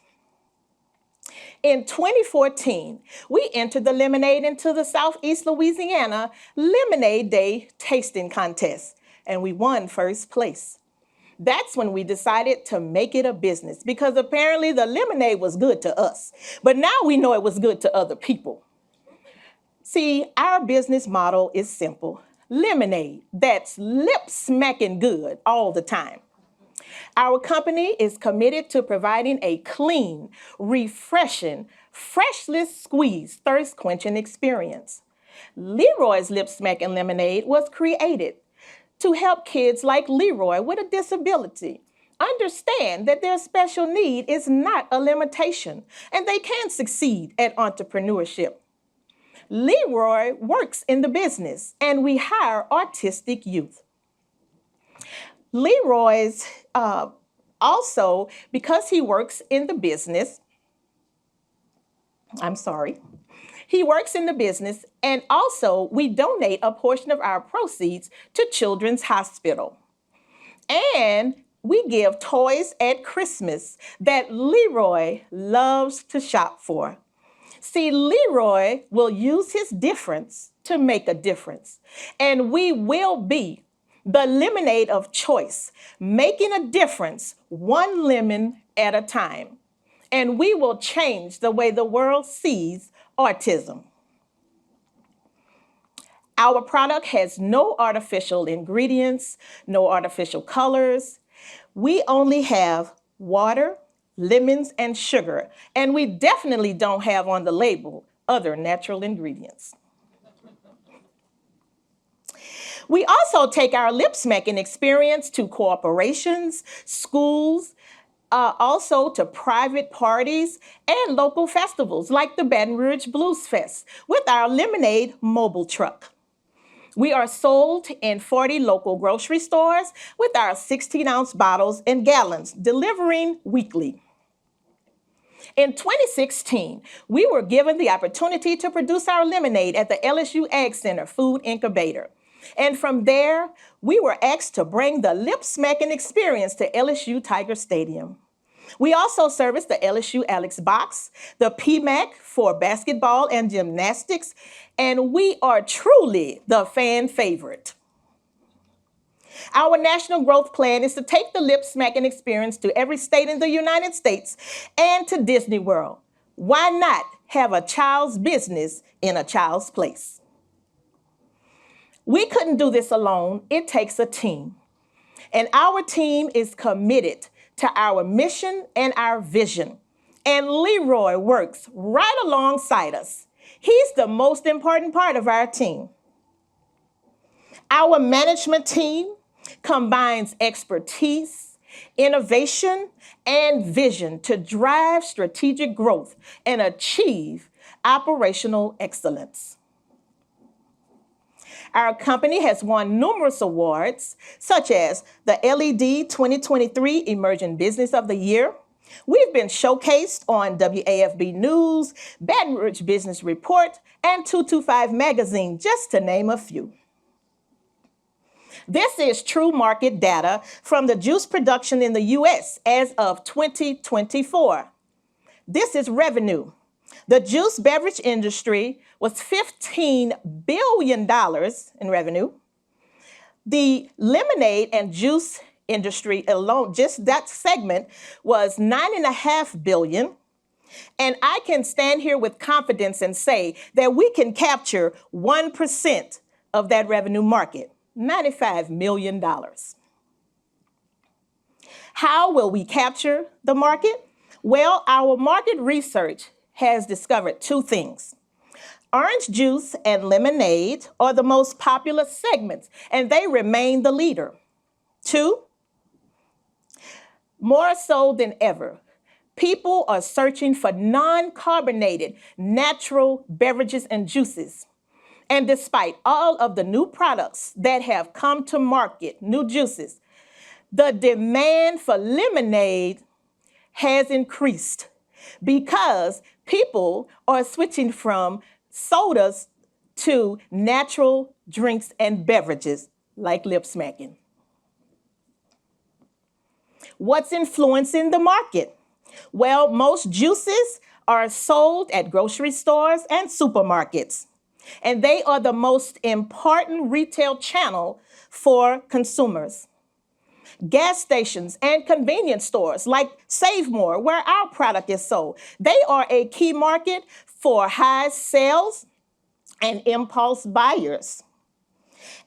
In 2014, we entered the Lemonade into the Southeast Louisiana Lemonade Day Tasting Contest, and we won first place. That's when we decided to make it a business because apparently the lemonade was good to us, but now we know it was good to other people. See, our business model is simple. Lemonade that's lip-smacking good all the time. Our company is committed to providing a clean, refreshing, freshly squeezed, thirst-quenching experience. Leroy's Lip Smacking Lemonade was created to help kids like Leroy with a disability understand that their special need is not a limitation and they can succeed at entrepreneurship. Leroy works in the business and we hire autistic youth. Leroy's also, because he works in the business, he works in the business, and also we donate a portion of our proceeds to Children's Hospital. And we give toys at Christmas that Leroy loves to shop for. See, Leroy will use his difference to make a difference, and we will be the lemonade of choice, making a difference one lemon at a time. And we will change the way the world sees autism. Our product has no artificial ingredients, no artificial colors. We only have water, lemons, and sugar, and we definitely don't have on the label other natural ingredients. We also take our lip smacking experience to corporations, schools, also to private parties and local festivals like the Baton Rouge Blues Fest with our lemonade mobile truck. We are sold in 40 local grocery stores with our 16-ounce bottles and gallons, delivering weekly. In 2016, we were given the opportunity to produce our lemonade at the LSU Ag Center Food Incubator. And from there, we were asked to bring the lip-smacking experience to LSU Tiger Stadium. We also service the LSU Alex Box, the PMAC for basketball and gymnastics, and we are truly the fan favorite. Our national growth plan is to take the lip-smacking experience to every state in the United States and to Disney World. Why not have a child's business in a child's place? We couldn't do this alone. It takes a team. And our team is committed to our mission and our vision. And Leroy works right alongside us. He's the most important part of our team. Our management team combines expertise, innovation, and vision to drive strategic growth and achieve operational excellence. Our company has won numerous awards, such as the LED 2023 Emerging Business of the Year. We've been showcased on WAFB News, Baton Rouge Business Report, and 225 Magazine, just to name a few. This is true market data from the juice production in the U.S. as of 2024. This is revenue. The juice beverage industry was $15 billion in revenue. The lemonade and juice industry alone, just that segment, was $9.5 billion. And I can stand here with confidence and say that we can capture 1% of that revenue market, $95 million. How will we capture the market? Well, our market research has discovered two things. Orange juice and lemonade are the most popular segments, and they remain the leader. Two, more so than ever, people are searching for non-carbonated natural beverages and juices. And despite all of the new products that have come to market, new juices, the demand for lemonade has increased because people are switching from sodas to natural drinks and beverages like lip smacking. What's influencing the market? Well, most juices are sold at grocery stores and supermarkets, and they are the most important retail channel for consumers. Gas stations and convenience stores like Save More, where our product is sold, they are a key market for high sales and impulse buyers.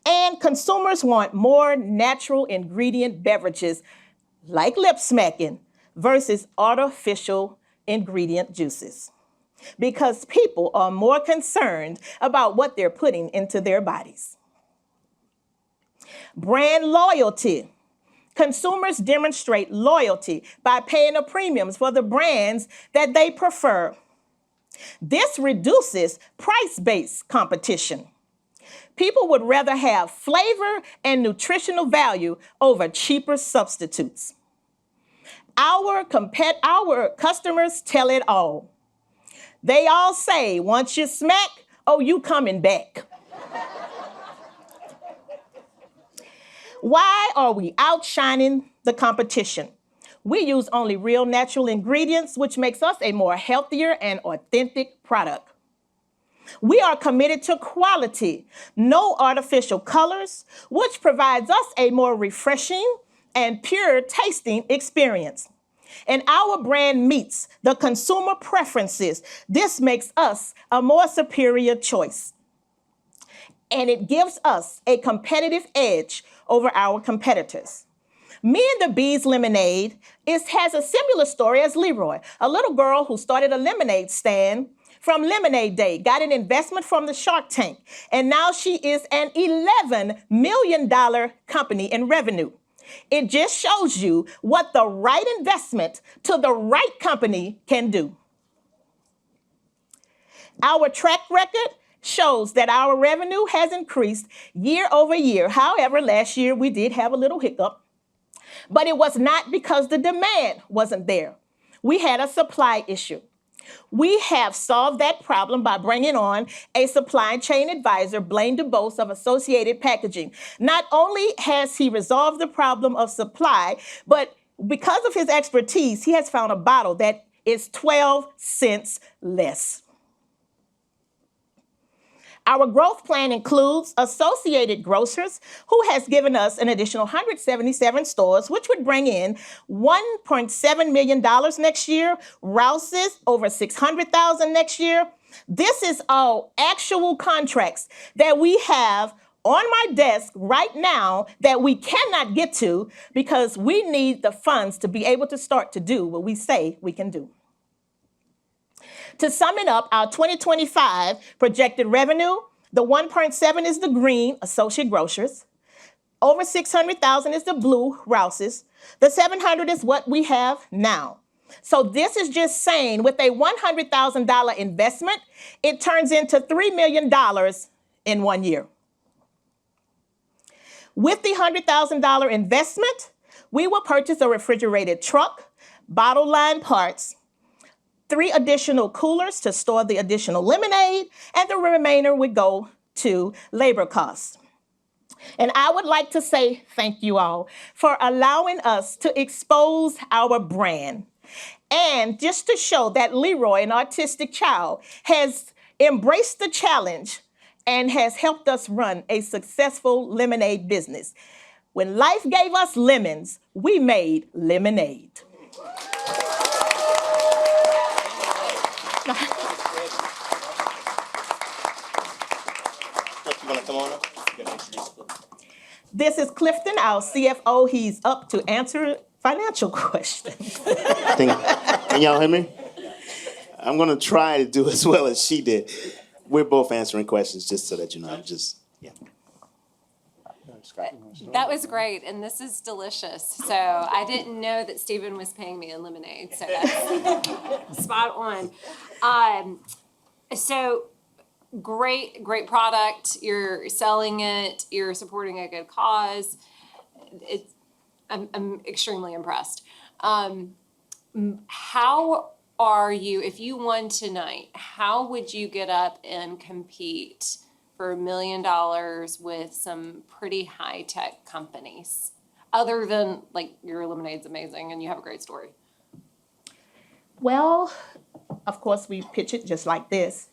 And consumers want more natural ingredient beverages like lip smacking versus artificial ingredient juices, because people are more concerned about what they're putting into their bodies. Brand loyalty. Consumers demonstrate loyalty by paying the premiums for the brands that they prefer. This reduces price-based competition. People would rather have flavor and nutritional value over cheaper substitutes. Our customers tell it all. They all say, once you smack, oh, you coming back. Why are we outshining the competition? We use only real natural ingredients, which makes us a more healthier and authentic product. We are committed to quality, no artificial colors, which provides us a more refreshing and pure tasting experience. And our brand meets the consumer preferences. This makes us a more superior choice. And it gives us a competitive edge over our competitors. Me and the Bees Lemonade has a similar story as Leroy, a little girl who started a lemonade stand from Lemonade Day, got an investment from the Shark Tank, and now she is an $11 million company in revenue. It just shows you what the right investment to the right company can do. Our track record shows that our revenue has increased year over year. However, last year we did have a little hiccup, but it was not because the demand wasn't there. We had a supply issue. We have solved that problem by bringing on a supply chain advisor, Blaine DuBose of Associated Packaging. Not only has he resolved the problem of supply, but because of his expertise, he has found a bottle that is 12 cents less. Our growth plan includes Associated Grocers, who has given us an additional 177 stores, which would bring in $1.7 million next year. Rouse's, over $600,000 next year. This is all actual contracts that we have on my desk right now that we cannot get to because we need the funds to be able to start to do what we say we can do. To sum it up, our 2025 projected revenue, the 1.7 is the green, Associate Grocers. Over 600,000 is the blue, Rouse's. The 700 is what we have now. So this is just saying with a $100,000 investment, it turns into $3 million in 1 year. With the $100,000 investment, we will purchase a refrigerated truck, bottle line parts, 3 additional coolers to store the additional lemonade, and the remainder would go to labor costs. And I would like to say thank you all for allowing us to expose our brand. And just to show that Leroy, an autistic child, has embraced the challenge and has helped us run a successful lemonade business. When life gave us lemons, we made lemonade. You want to come on up? You gotta introduce them. This is Clifton, our CFO. He's up to answer financial questions. Can y'all hear me? I'm gonna try to do as well as she did. We're both answering questions, just so that you know. I'm just, yeah. That was great, and this is delicious. So I didn't know that Stephen was paying me in lemonade, so that's spot on. So great product. You're selling it. You're supporting a good cause. I'm extremely impressed. How are you, if you won tonight, how would you get up and compete for $1 million with some pretty high-tech companies? Other than, like, your lemonade's amazing and you have a great story. Well, of course, we pitch it just like this.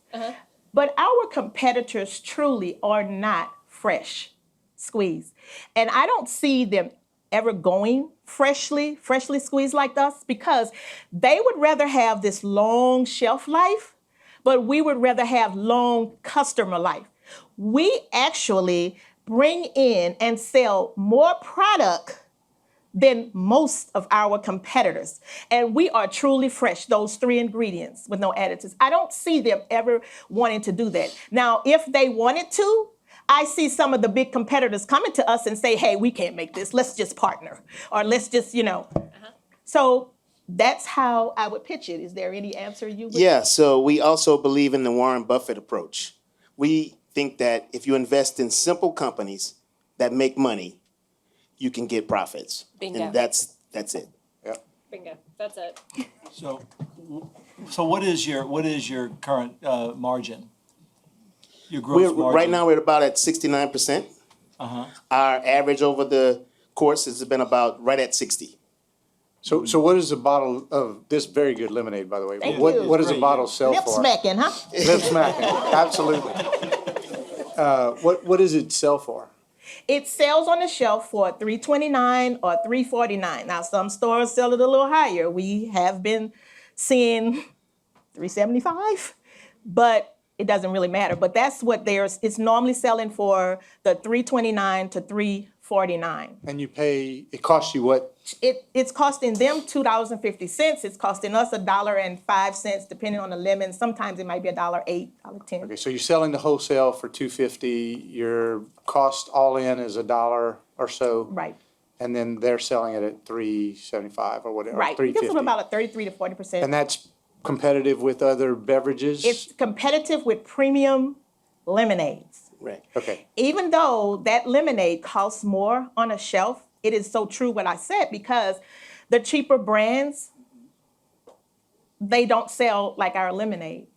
But our competitors truly are not fresh squeezed. And I don't see them ever going freshly squeezed like us, because they would rather have this long shelf life, but we would rather have long customer life. We actually bring in and sell more product than most of our competitors. And we are truly fresh, those 3 ingredients with no additives. I don't see them ever wanting to do that. Now, if they wanted to, I see some of the big competitors coming to us and say, hey, we can't make this. Let's just partner. Or let's just, So that's how I would pitch it. Is there any answer you would? Yeah, so we also believe in the Warren Buffett approach. We think that if you invest in simple companies that make money, you can get profits. Bingo. And that's it. Bingo. That's it. So what is your current margin? Your gross margin? Right now, we're about at 69%. Uh-huh. Our average over the course has been about right at 60. So what is a bottle of this very good lemonade, by the way? Thank What you. does a bottle sell Lip for? smacking, huh? Lip smacking, absolutely. What does it sell for? It sells on the shelf for $3.29 or $3.49. Now, some stores sell it a little higher. We have been seeing $3.75, but it doesn't really matter. But that's what it's normally selling for, the $3.29 to $3.49. And it costs you what? It's costing them $2.50. It's costing us $1.05, depending on the lemon. Sometimes it might be $1.08, $1.10. Okay, so you're selling the wholesale for $2.50. Your cost all in is $1 or so. Right. And then they're selling it at $3.75 or whatever. Right. It gives them $3.50. about a 33 to 40%. And that's competitive with other beverages? It's competitive with premium lemonades. Right. Okay. Even though that lemonade costs more on a shelf, it is so true what I said, because the cheaper brands, they don't sell like our lemonade.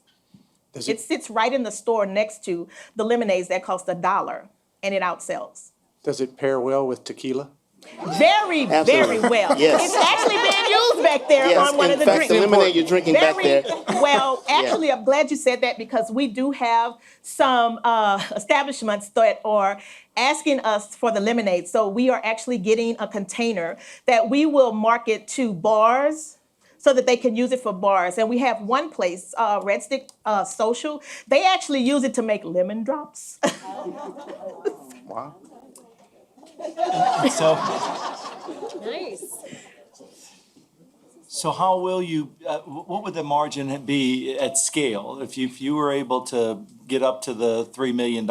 It sits right in the store next to the lemonades that cost $1, and it outsells. Does it pair well with tequila? Very, Absolutely. very well. Yes. It's actually being used back there Yes, on one in of the fact, drinks. the lemonade you're drinking back there. Well, actually, I'm glad you said that, because we do have some establishments that are asking us for the lemonade. So we are actually getting a container that we will market to bars so that they can use it for bars. And we have one place, Red Stick Social, they actually use it to make lemon drops. Wow. So, Nice. so how will you, what would the margin be at scale if you were able to get up to the $3 million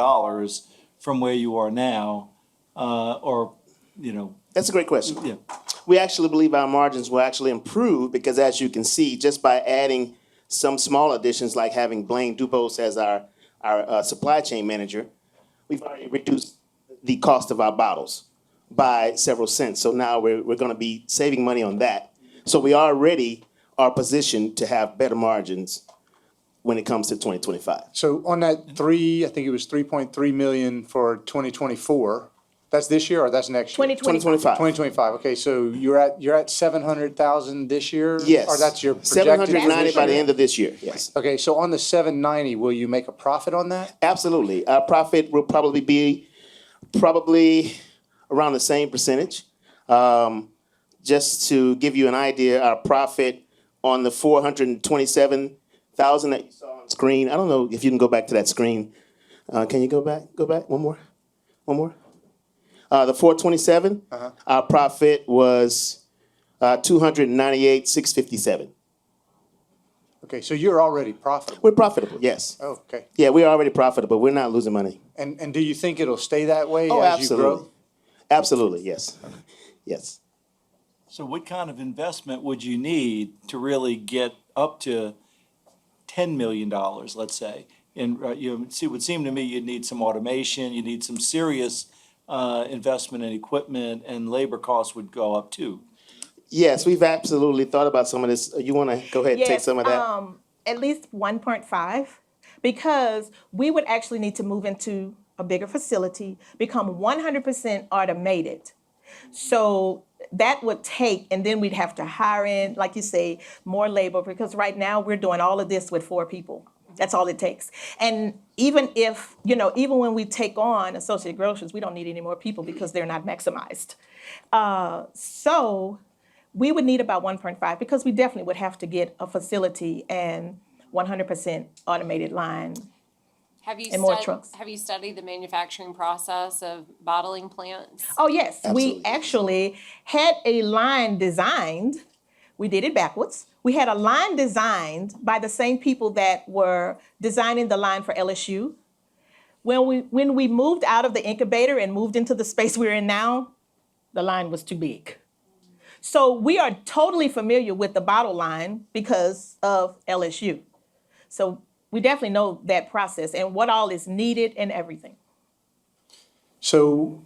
from where you are now, That's a great question. Yeah. We actually believe our margins will actually improve because, as you can see, just by adding some small additions like having Blaine Dupos as our supply chain manager, we've already reduced the cost of our bottles by several cents. So now we're going to be saving money on that. So we already are positioned to have better margins when it comes to 2025. So on that I think it was 3.3 million for 2024. That's this year or that's next year? 2025. 2025. Okay, so you're at 700,000 this year? Yes. Or that's your projected? 790 by the end of this year, yes. Okay, so on the 790, will you make a profit on that? Absolutely. Our profit will probably be around the same percentage. Just to give you an idea, our profit on the 427,000 that you saw on screen, I don't know if you can go back to that screen. Can you go back? Go back, one more. The 427, our profit was 298,657. Okay, so you're already profitable. We're profitable, yes. Oh, okay. Yeah, we're already profitable. We're not losing money. And do you think it'll stay that way Oh, as absolutely. you grow? Absolutely, yes. Yes. So what kind of investment would you need to really get up to $10 million, let's say? And it would seem to me you'd need some automation, you need some serious investment in equipment, and labor costs would go up too. Yes, we've absolutely thought about some of this. You want to go ahead and take some of that? At least 1.5, because we would actually need to move into a bigger facility, become 100% automated. So that would take, and then we'd have to hire in, like you say, more labor, because right now we're doing all of this with 4 people. That's all it takes. And even if, even when we take on associate grocers, we don't need any more people because they're not maximized. So we would need about 1.5 because we definitely would have to get a facility and 100% automated line. Have you And more trucks. Have you studied the manufacturing process of bottling plants? Oh, yes. Absolutely. We actually had a line designed. We did it backwards. We had a line designed by the same people that were designing the line for LSU. When we moved out of the incubator and moved into the space we're in now, the line was too big. So we are totally familiar with the bottle line because of LSU. So we definitely know that process and what all is needed and everything. So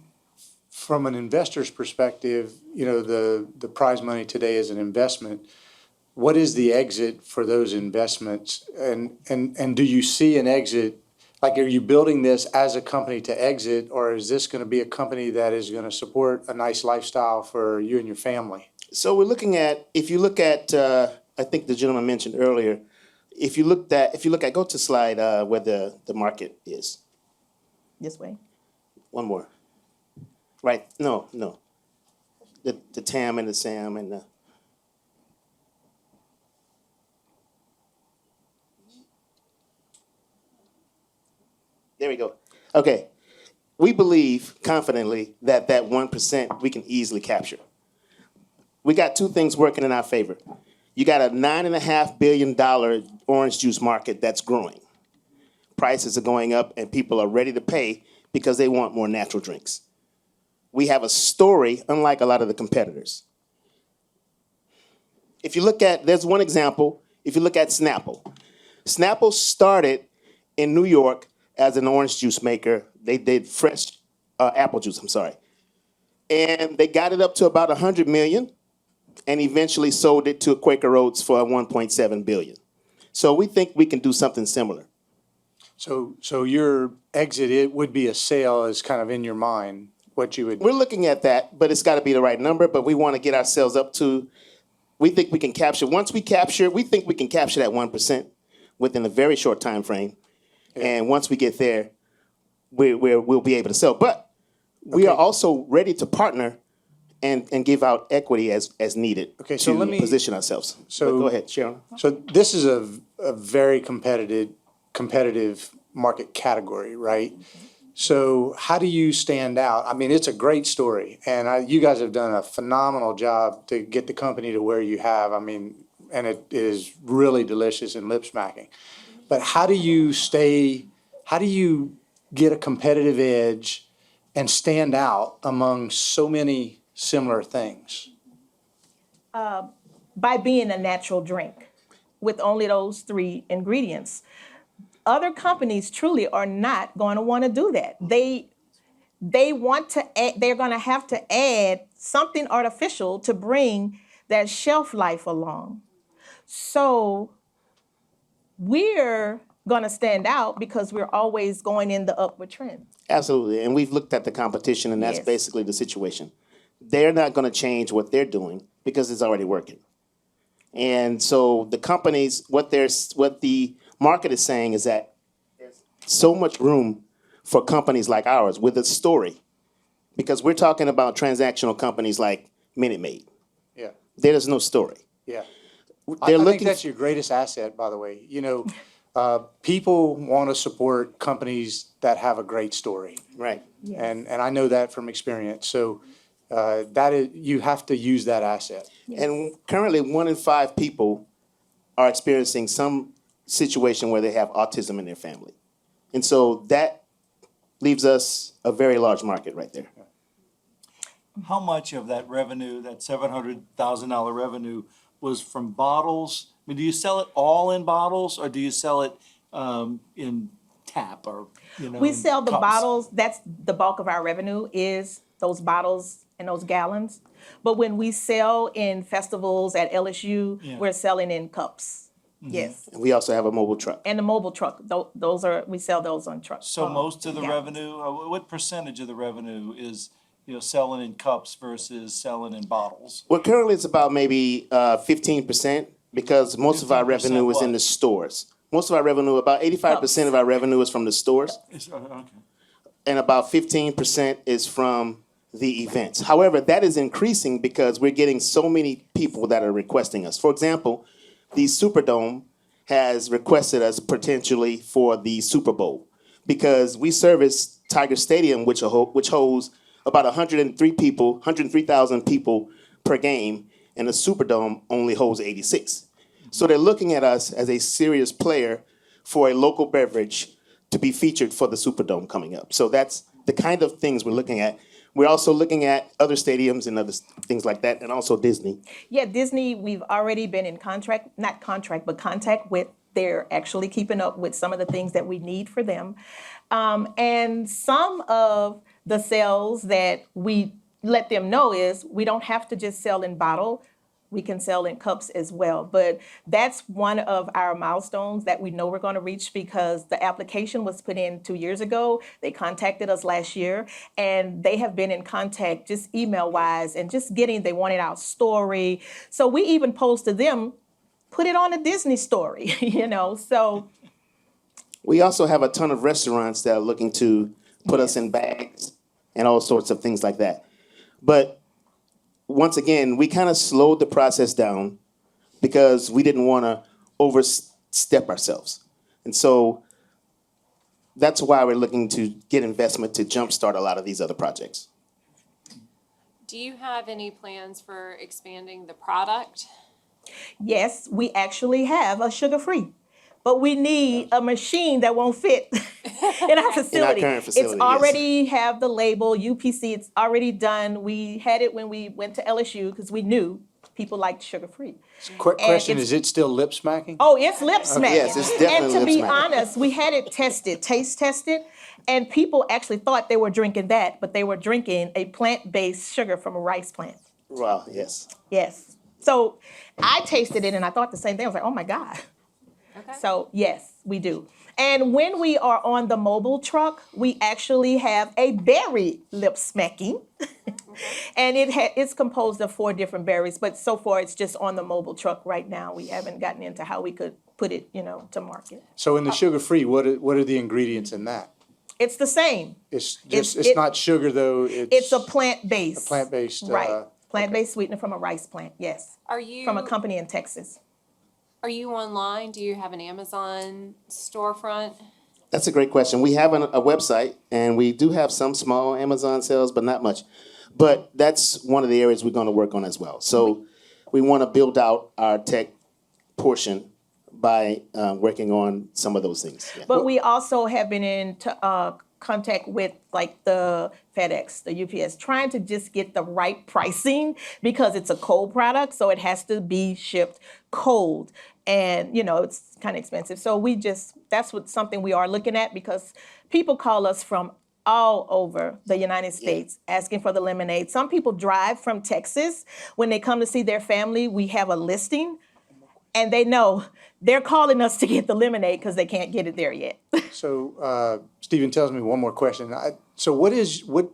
from an investor's perspective, the prize money today is an investment. What is the exit for those investments? And do you see an exit? Like, are you building this as a company to exit, or is this going to be a company that is going to support a nice lifestyle for you and your family? So we're looking at, if you look at, I think the gentleman mentioned earlier, if you look at, go to slide where the market is. This way. One more. Right, no. The TAM and the SAM and the. There we go. Okay. We believe confidently that 1% we can easily capture. We got 2 things working in our favor. You got a $9.5 billion orange juice market that's growing. Prices are going up and people are ready to pay because they want more natural drinks. We have a story unlike a lot of the competitors. If you look at, there's one example, if you look at Snapple. Snapple started in New York as an orange juice maker. They did fresh apple juice, And they got it up to about 100 million and eventually sold it to Quaker Oats for 1.7 billion. So we think we can do something similar. So your exit, it would be a sale is kind of in your mind, what you would. We're looking at that, but it's got to be the right number. But we want to get ourselves up to, we think we can capture, we think we can capture that 1% within a very short time frame. Yeah. And once we get there, we'll be able to sell. But we are also ready to partner and give out equity as needed to let me position ourselves. So go ahead, Sharon. So this is a very competitive market category, right? So how do you stand out? I mean, it's a great story, and you guys have done a phenomenal job to get the company to where you have. I mean, and it is really delicious and lip smacking. But how do you get a competitive edge and stand out among so many similar things? By being a natural drink with only those 3 ingredients. Other companies truly are not going to want to do that. They want to add, they're going to have to add something artificial to bring that shelf life along. So we're going to stand out because we're always going in the upward trend. Absolutely. And we've looked at the competition, and that's Yes. basically the situation. They're not going to change what they're doing because it's already working. And so the companies, what the market is saying is that there's so much room for companies like ours with a story, because we're talking about transactional companies like Minute Maid. Yeah, There is no story. yeah. They're I think looking. that's your greatest asset, by the way. People want to support companies that have a great story. Right. Yes. And I know that from experience. So that is, you have to use that asset. And currently, 1 in 5 people are experiencing some situation where they have autism in their family. And so that leaves us a very large market right there. How much of that revenue, that $700,000 revenue, was from bottles? I mean, do you sell it all in bottles, or do you sell it in tap, or, We sell the cups? bottles. That's the bulk of our revenue is those bottles and those gallons. But when we sell in festivals at LSU, Yeah. we're selling in cups. Yes. And we also have a mobile truck. And the mobile truck, those are, we sell those on trucks. So most of the gallons. revenue, what percentage of the revenue is, selling in cups versus selling in bottles? Well, currently it's about maybe 15%, because most of our 15% revenue is in what? the stores. Most of our revenue, about 85% of our revenue is from the stores, Okay. and about 15% is from the events. However, that is increasing because we're getting so many people that are requesting us. For example, the Superdome has requested us potentially for the Super Bowl, because we service Tiger Stadium, which holds about 103,000 people per game, and the Superdome only holds 86. So they're looking at us as a serious player for a local beverage to be featured for the Superdome coming up. So that's the kind of things we're looking at. We're also looking at other stadiums and other things like that, and also Disney. Yeah, Disney, we've already been in contact with. They're actually keeping up with some of the things that we need for them. And some of the sales that we let them know is we don't have to just sell in bottle. We can sell in cups as well. But that's one of our milestones that we know we're going to reach, because the application was put in 2 years ago. They contacted us last year, and they have been in contact just email-wise and just they wanted our story. So we even posted them, put it on a Disney story, so. We also have a ton of restaurants that are looking to put us in bags and all sorts of things like that. But once again, we kind of slowed the process down because we didn't want to overstep ourselves. And so that's why we're looking to get investment to jumpstart a lot of these other projects. Do you have any plans for expanding the product? Yes, we actually have a sugar-free, but we need a machine that won't fit in our facility. current facility, It's already have the label, UPC, it's already done. We had it when we went to LSU because we knew people liked sugar-free. Quick question, it's- is it still lip smacking? Oh, it's lip smacking. Yes, it's definitely And to be lip smacking. honest, we had it tested, taste tested, and people actually thought they were drinking that, but they were drinking a plant-based sugar from a rice plant. Wow, yes. Yes. So I tasted it and I thought the same thing. I was like, oh my God. Okay. So yes, we do. And when we are on the mobile truck, we actually have a berry lip smacking. And it's composed of 4 different berries, but so far it's just on the mobile truck right now. We haven't gotten into how we could put it, to market. So in the sugar-free, what are the ingredients in that? It's the same. It's It's- not sugar though, It's a plant-based. plant-based, Right. Plant-based sweetener from a rice plant, yes. From a company in Texas. Are you online? Do you have an Amazon storefront? That's a great question. We have a website, and we do have some small Amazon sales, but not much. But that's one of the areas we're going to work on as well. So we want to build out our tech portion by working on some of those things. Yeah. But we also have been in contact with like the FedEx, the UPS, trying to just get the right pricing because it's a cold product, so it has to be shipped cold. And, it's kind of expensive. So that's something we are looking at, because people call us from all over the United States asking for the lemonade. Some people drive from Texas. When they come to see their family, we have a listing. and they know they're calling us to get the lemonade because they can't get it there yet. So Stephen tells me one more question. So what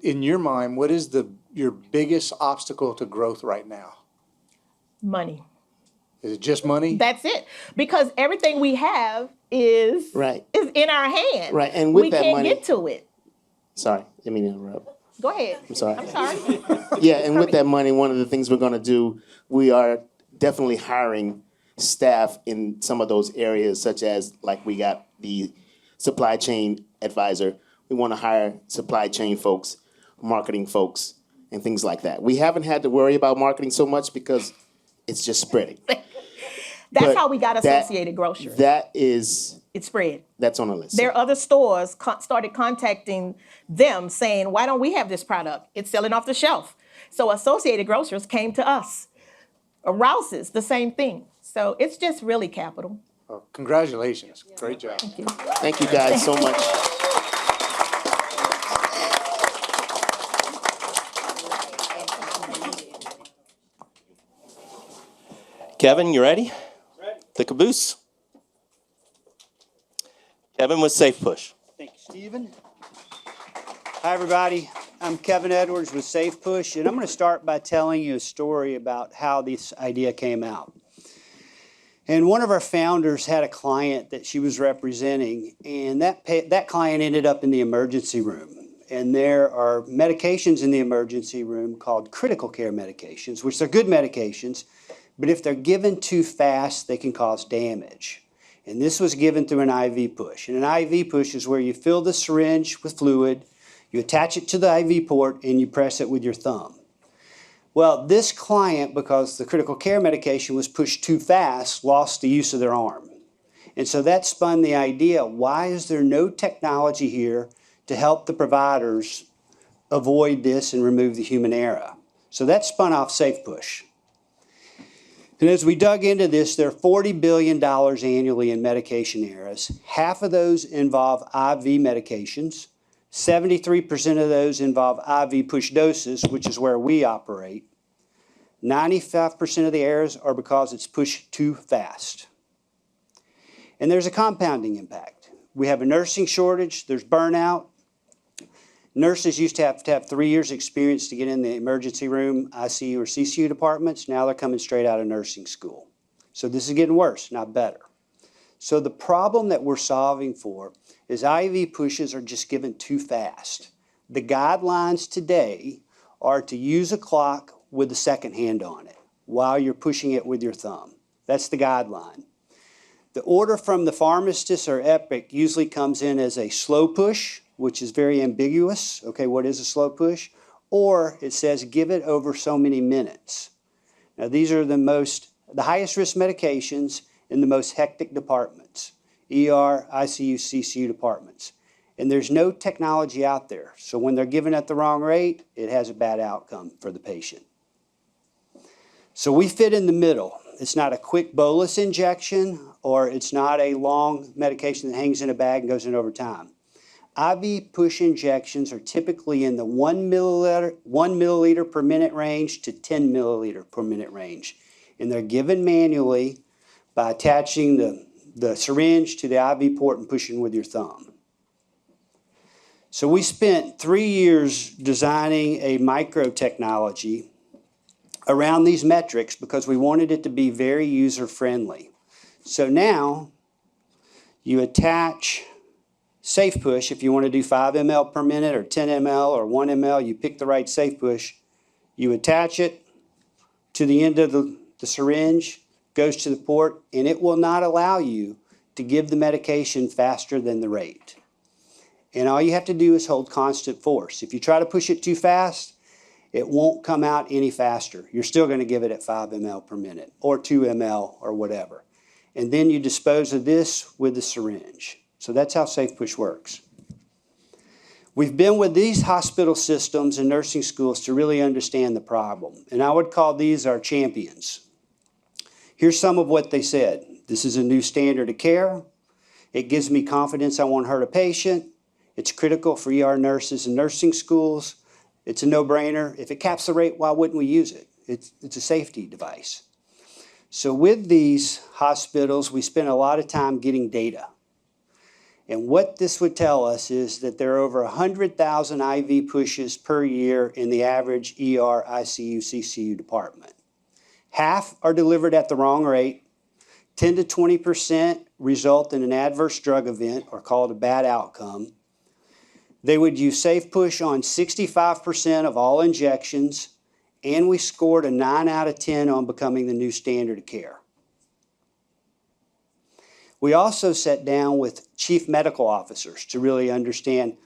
in your mind, what is your biggest obstacle to growth right now? Money. Is it just money? That's it. Because everything we have is in our hand. Right, and with we that can't money- get to it. Sorry, let me interrupt. Go ahead. I'm sorry. I'm sorry. Yeah, and with that money, one of the things we're going to do, we are definitely hiring staff in some of those areas, such as like we got the supply chain advisor. We want to hire supply chain folks, marketing folks, and things like that. We haven't had to worry about marketing so much because it's just spreading. That's But how we got that- Associated Grocers. It spread. That's on the list. Their other stores started contacting them saying, why don't we have this product? It's selling off the shelf. So Associated Grocers came to us. Rouse's, the same thing. So it's just really capital. Oh, congratulations. Great job. Thank you. Thank you guys so much. Kevin, you ready? Ready. The caboose. Kevin with Safe Push. Thank you, Stephen. Hi, everybody. I'm Kevin Edwards with Safe Push, and I'm going to start by telling you a story about how this idea came out. And one of our founders had a client that she was representing, and that client ended up in the emergency room. And there are medications in the emergency room called critical care medications, which are good medications, but if they're given too fast, they can cause damage. And this was given through an IV push. And an IV push is where you fill the syringe with fluid, you attach it to the IV port, and you press it with your thumb. Well, this client, because the critical care medication was pushed too fast, lost the use of their arm. And so that spun the idea, why is there no technology here to help the providers avoid this and remove the human error? So that spun off Safe Push. And as we dug into this, there are $40 billion annually in medication errors. Half of those involve IV medications. 73% of those involve IV push doses, which is where we operate. 95% of the errors are because it's pushed too fast. And there's a compounding impact. We have a nursing shortage, there's burnout. Nurses used to have 3 years experience to get in the emergency room, ICU or CCU departments. Now they're coming straight out of nursing school. So this is getting worse, not better. So the problem that we're solving for is IV pushes are just given too fast. The guidelines today are to use a clock with the second hand on it while you're pushing it with your thumb. That's the guideline. The order from the pharmacist or Epic usually comes in as a slow push, which is very ambiguous. Okay, what is a slow push? Or it says give it over so many minutes. Now these are the highest risk medications in the most hectic departments, ER, ICU, CCU departments. And there's no technology out there. So when they're given at the wrong rate, it has a bad outcome for the patient. So we fit in the middle. It's not a quick bolus injection, or it's not a long medication that hangs in a bag and goes in over time. IV push injections are typically in the 1 milliliter per minute range to 10 milliliter per minute range. And they're given manually by attaching the syringe to the IV port and pushing with your thumb. So we spent 3 years designing a micro technology around these metrics because we wanted it to be very user-friendly. So now you attach Safe Push. If you want to do 5 ml per minute or 10 ml or 1 ml, you pick the right Safe Push. You attach it to the end of the syringe, goes to the port, and it will not allow you to give the medication faster than the rate. And all you have to do is hold constant force. If you try to push it too fast, it won't come out any faster. You're still going to give it at 5 ml per minute or 2 ml or whatever. And then you dispose of this with the syringe. So that's how Safe Push works. We've been with these hospital systems and nursing schools to really understand the problem. And I would call these our champions. Here's some of what they said. This is a new standard of care. It gives me confidence I won't hurt a patient. It's critical for ER nurses and nursing schools. It's a no-brainer. If it caps the rate, why wouldn't we use it? It's a safety device. So with these hospitals, we spend a lot of time getting data. And what this would tell us is that there are over 100,000 IV pushes per year in the average ER, ICU, CCU department. Half are delivered at the wrong rate. 10 to 20% result in an adverse drug event or called a bad outcome. They would use Safe Push on 65% of all injections, and we scored a 9 out of 10 on becoming the new standard of care. We also sat down with chief medical officers to really understand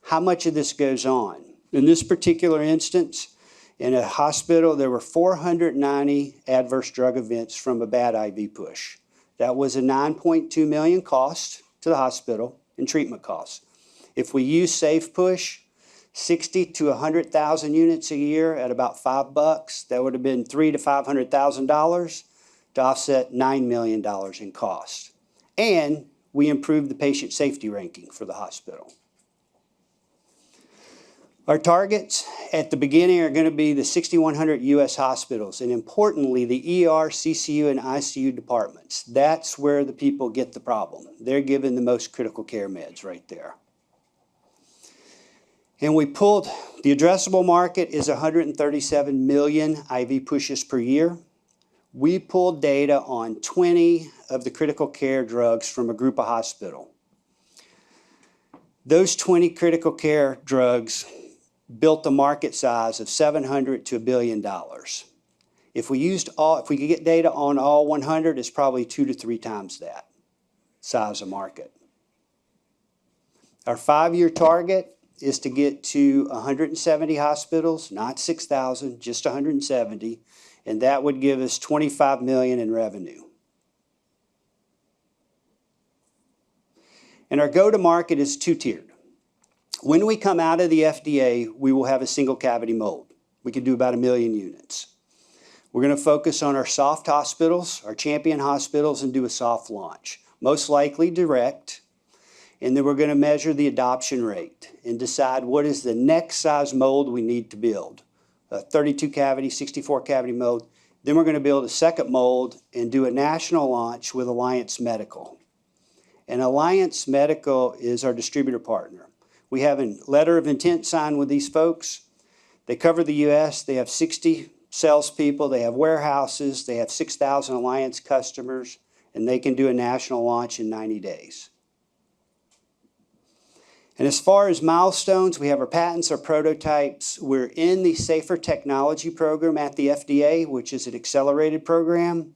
how much of this goes on. In this particular instance, in a hospital, there were 490 adverse drug events from a bad IV push. That was a $9.2 million cost to the hospital in treatment costs. If we use Safe Push, 60 to 100,000 units a year at about $5, that would have been $300,000 to $500,000 to offset $9 million in cost. And we improved the patient safety ranking for the hospital. Our targets at the beginning are going to be the 6,100 U.S. hospitals, and importantly, the ER, CCU, and ICU departments. That's where the people get the problem. They're given the most critical care meds right there. And we pulled, the addressable market is 137 million IV pushes per year. We pulled data on 20 of the critical care drugs from a group of hospitals. Those 20 critical care drugs built a market size of $700 to $1 billion. If we could get data on all 100, it's probably 2 to 3 times that size of market. Our 5-year target is to get to 170 hospitals, not 6,000, just 170, and that would give us $25 million in revenue. And our go-to-market is 2-tiered. When we come out of the FDA, we will have a single cavity mold. We can do about 1 million units. We're going to focus on our soft hospitals, our champion hospitals, and do a soft launch, most likely direct. And then we're going to measure the adoption rate and decide what is the next size mold we need to build. A 32 cavity, 64 cavity mold. Then we're going to build a second mold and do a national launch with Alliance Medical. And Alliance Medical is our distributor partner. We have a letter of intent signed with these folks. They cover the U.S. They have 60 salespeople. They have warehouses. They have 6,000 Alliance customers. And they can do a national launch in 90 days. And as far as milestones, we have our patents, our prototypes. We're in the Safer Technology Program at the FDA, which is an accelerated program.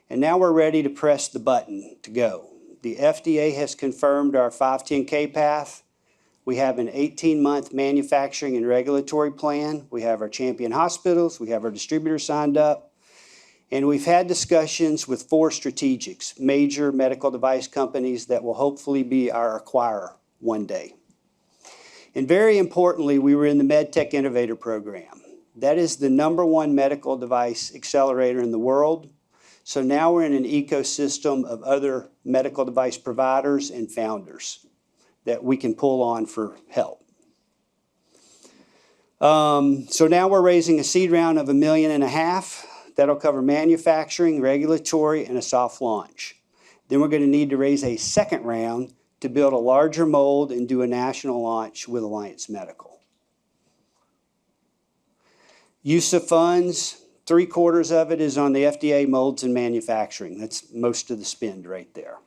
And now we're ready to press the button to go. The FDA has confirmed our 510(k) path. We have an 18-month manufacturing and regulatory plan. We have our champion hospitals. We have our distributors signed up. And we've had discussions with 4 strategics, major medical device companies that will hopefully be our acquirer one day. And very importantly, we were in the MedTech Innovator Program. That is the #1 medical device accelerator in the world. So now we're in an ecosystem of other medical device providers and founders that we can pull on for help. So now we're raising a seed round of $1.5 million. That'll cover manufacturing, regulatory, and a soft launch. Then we're going to need to raise a second round to build a larger mold and do a national launch with Alliance Medical. Use of funds, 3/4 of it is on the FDA molds and manufacturing. That's most of the spend right there.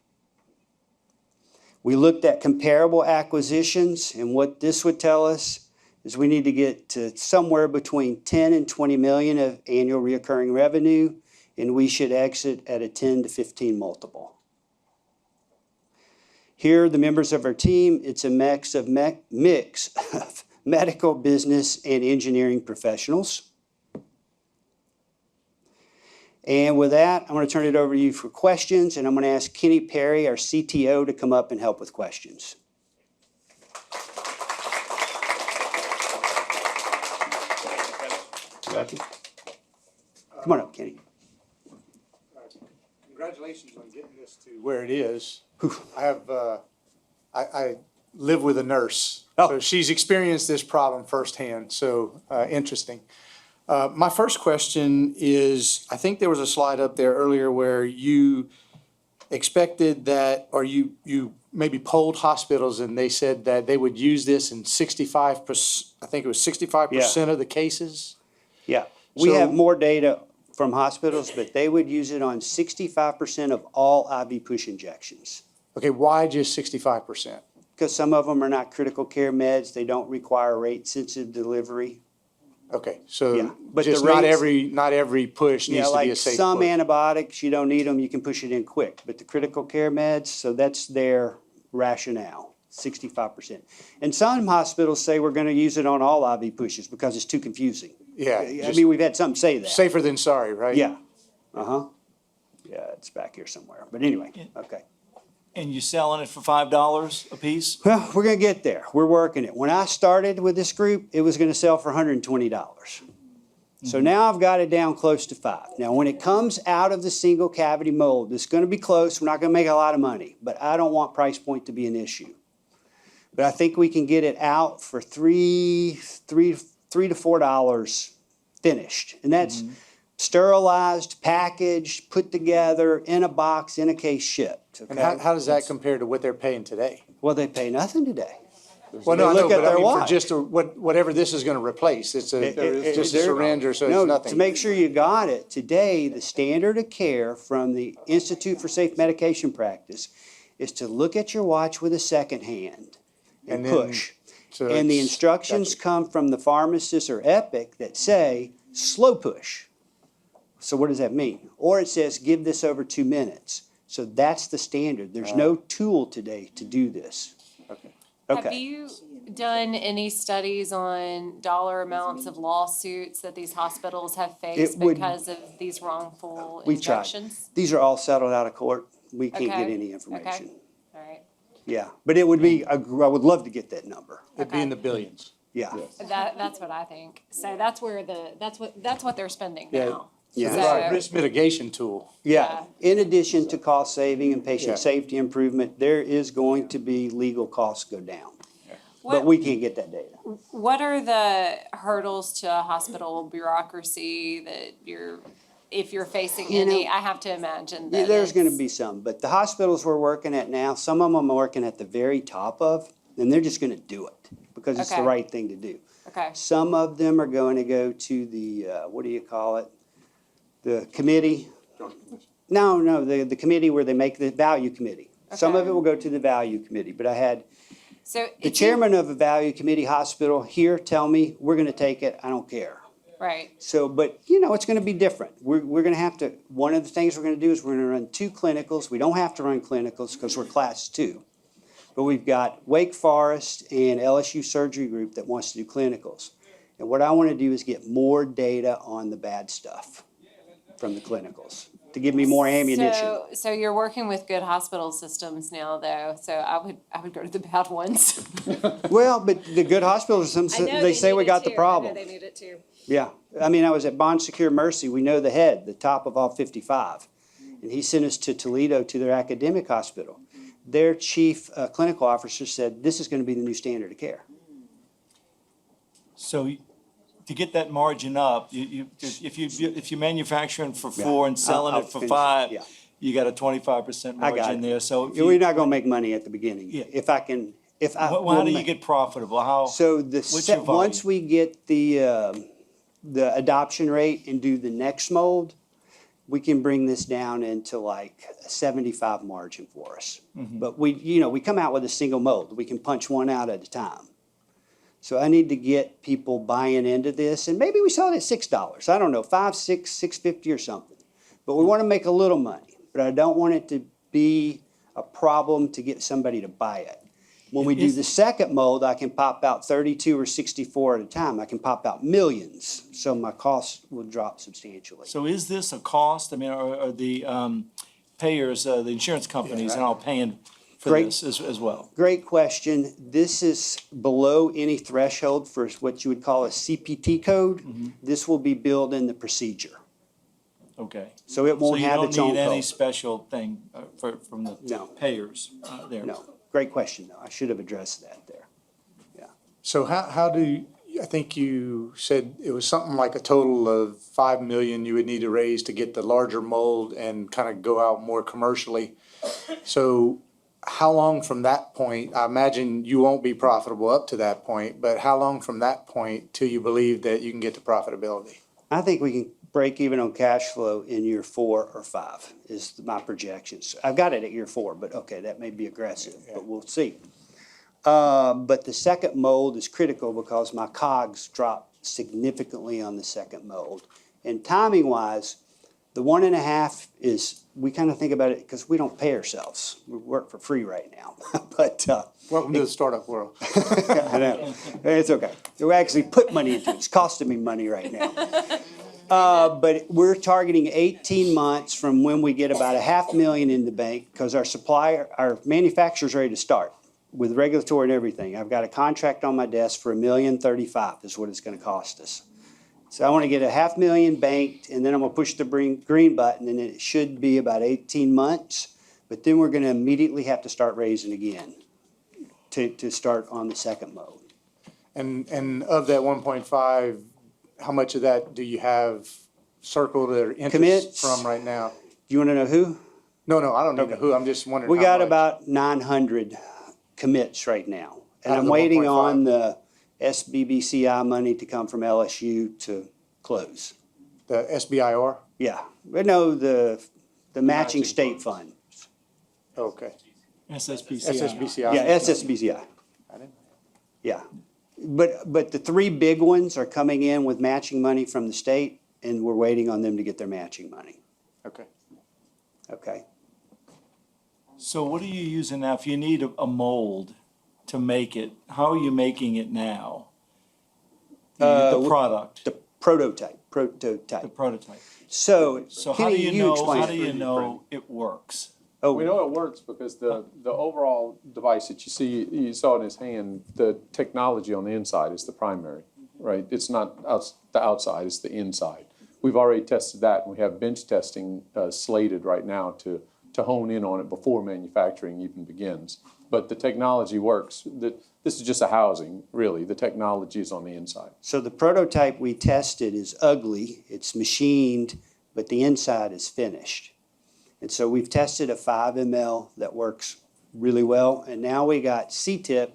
We looked at comparable acquisitions, and what this would tell us is we need to get to somewhere between 10 and 20 million of annual recurring revenue, and we should exit at a 10 to 15 multiple. Here are the members of our team. It's a mix of medical, business, and engineering professionals. And with that, I'm going to turn it over to you for questions, and I'm going to ask Kenny Perry, our CTO, to come up and help with questions. Come on up, Kenny. Congratulations on getting this to where it is. I have, I live with a nurse, so she's experienced this problem firsthand, so interesting. My first question is, I think there was a slide up there earlier where you expected that, or you maybe polled hospitals and they said that they would use this in 65%, I think it was 65% of the cases? Yeah, we have So- more data from hospitals, but they would use it on 65% of all IV push injections. Okay, why just 65%? Because some of them are not critical care meds, they don't require rate-sensitive delivery. Okay, Yeah, so but the just not rates- every push Yeah, needs to be a like safe some push. antibiotics, you don't need them, you can push it in quick, but the critical care meds, so that's their rationale, 65%. And some hospitals say we're gonna use it on all IV pushes because it's too confusing. Yeah, I just mean, we've had some say that. safer than sorry, right? Yeah, uh-huh. Yeah, it's back here somewhere, but anyway, okay. And you selling it for $5 a piece? Well, we're gonna get there. We're working it. When I started with this group, it was gonna sell for $120. So now I've got it down close to $5. Now, when it comes out of the single cavity mold, it's gonna be close. We're not gonna make a lot of money, but I don't want price point to be an issue. But I think we can get it out for $3 to $4 finished. And that's sterilized, packaged, put together, in a box, in a case, shipped, And okay? how does that compare to what they're paying today? Well, they pay nothing today. Well, They no, I look know, at but I their mean, for watch. just whatever this is gonna replace, it's just a syringe or so No, it's nothing. to make sure you got it, today, the standard of care from the Institute for Safe Medication Practice is to look at your watch with a second hand and And then- push. So And the it's- instructions gotcha. come from the pharmacist or Epic that say, slow push. So what does that mean? Or it says, give this over 2 minutes. So that's the standard. There's no tool today to do this. Have Okay. you done any studies on dollar amounts of lawsuits that these hospitals have faced It would- because of these wrongful We tried. injections? These are all settled out of court. We can't get Okay, any okay. information. All right. Yeah, but it would be, I would love to get that number. It'd be in the billions. Yeah. That's what I think. So that's where that's what they're spending Yeah. now. Yeah. It's a risk mitigation tool. Yeah, in addition to cost saving and Yeah. patient safety improvement, there is going to be legal costs go down. But What, we can't get that data. what are the hurdles to hospital bureaucracy that if you're facing You any, know, I have to imagine Yeah, that there's gonna it's- be some, but the hospitals we're working at now, some of them are working at the very top of, and they're just gonna do it because it's the Okay. right thing to do. Okay, Some of them are going to go to the, what do you call it? The committee? No, the committee where they make the value committee. Some of Okay. it will go to the value committee, but I had so the it chairman of a value committee hospital here tell me, we're gonna take it, I don't care. right, So, but, you know, it's gonna be different. We're gonna have to, one of the things we're gonna do is we're gonna run 2 clinicals. We don't have to run clinicals because we're class 2. But we've got Wake Forest and LSU Surgery Group that wants to do clinicals. And what I wanna do is get more data on the bad stuff from the clinicals, to give me more ammunition. So you're working with good hospital systems now, though. So I would go to the bad ones. Well, but the good hospitals, they say we got the problem. They need it too. Yeah, I mean, I was at Bond Secure Mercy, we know the head, the top of all 55. And he sent us to Toledo to their academic hospital. Their chief clinical officer said, this is gonna be the new standard of care. So to get that margin up, if you're manufacturing for 4 and selling I'll it for finish. 5, Yeah. you got a 25% I got margin it. there, so. We're not gonna make money at the beginning. Yeah. If I can, How we'll do you make- get profitable? How? So what's your volume? once we get the adoption rate and do the next mold, we can bring this down into like a 75 margin for us. But we come out with a single mold. We can punch one out at a time. So I need to get people buying into this, and maybe we sell it at $6. I don't know, $5, $6, $6.50 or something. But we want to make a little money, but I don't want it to be a problem to get somebody to buy it. When we do the second mold, I can pop out 32 or 64 at a time. I can pop out millions, so my costs will drop substantially. So is this a cost? I mean, are the payers, the insurance companies and all paying for Great. this as well? Great question. This is below any threshold for what you would call a CPT code. This will be billed in the procedure. Okay. So it won't have its So own you don't need any code. special thing from the No. payers there? No, great question though. I should have addressed that there. So how do, I think you said it was something like a total of 5 million you would need to raise to get the larger mold and kind of go out more commercially. So how long from that point, I imagine you won't be profitable up to that point, but how long from that point till you believe that you can get to profitability? I think we can break even on cash flow in year 4 or 5 is my projections. I've got it at year 4, but okay, that may be aggressive, but we'll see. But the second mold is critical because my COGS drop significantly on the second mold. And timing wise, the 1.5 is, we kind of think about it because we don't pay ourselves. We work for free right now. But Welcome to the startup world. I know. It's okay. We actually put money into it. It's costing me money right now. But we're targeting 18 months from when we get about $500,000 in the bank because our manufacturer's ready to start with regulatory and everything. I've got a contract on my desk for $1,035,000 is what it's going to cost us. So I want to get $500,000 banked, and then I'm going to push the green button, and it should be about 18 months. But then we're going to immediately have to start raising again to start on the second mode. And of that 1.5, how much of that do you have circled or interest Commits. from right now? Do you want to know who? No, I don't need to know who. I'm just wondering. We how got much. about 900 commits right now. And Out of I'm the waiting 1.5. on the SBBCI money to come from LSU to close. The SBIR? Yeah, but no, the matching state fund. Okay. SSBCI. SSBCI? Yeah, SSBCI. Yeah. But the 3 big ones are coming in with matching money from the state, and we're waiting on them to get their matching money. Okay. Okay. So what are you using now? If you need a mold to make it, how are you making it now? The product, The prototype. the prototype. So, So how Kenny, do you know, explain how it. do you know it works? Oh, We know it works because the overall device that you saw in his hand, the technology on the inside is the primary, right? It's not the outside, it's the inside. We've already tested that, and we have bench testing slated right now to hone in on it before manufacturing even begins. But the technology works. This is just a housing, really. The technology is on the inside. So the prototype we tested is ugly, it's machined, but the inside is finished. And so we've tested a 5 ml that works really well, and now we got CTIP,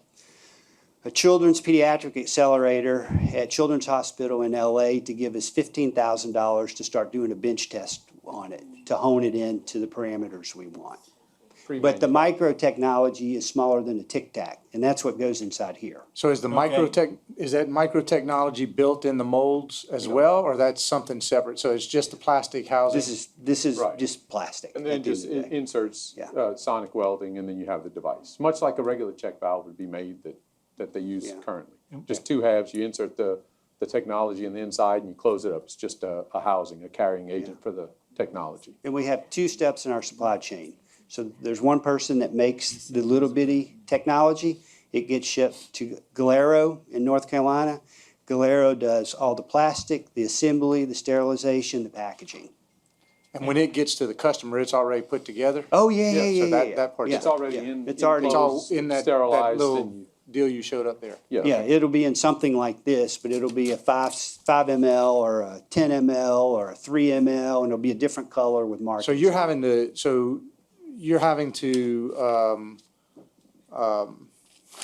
a children's pediatric accelerator at Children's Hospital in LA to give us $15,000 to start doing a bench test on it, to hone it into the parameters we want. But the micro technology is smaller than a Tic Tac, and that's what goes inside here. So is that micro technology built in the molds as well, or that's something separate? So it's just the plastic housing? This is Right. just plastic. And then at the just end of the day. inserts, Yeah. sonic welding, and then you have the device. Much like a regular check valve would be made that they use Yeah. currently. Just 2 halves, you insert the technology in the inside and you close it up. It's just a housing, a carrying agent for the technology. And we have 2 steps in our supply chain. So there's one person that makes the little bitty technology. It gets shipped to Galero in North Carolina. Galero does all the plastic, the assembly, the sterilization, the packaging. And when it gets to the customer, it's already put together? Oh, yeah. So that part's. It's already in. It's already- It's all enclosed, in that sterilized, little and deal you showed up there? Yeah, it'll be in something like this, but it'll be a 5 ml or a 10 ml or a 3 ml, and it'll be a different color with markings. So you're having to,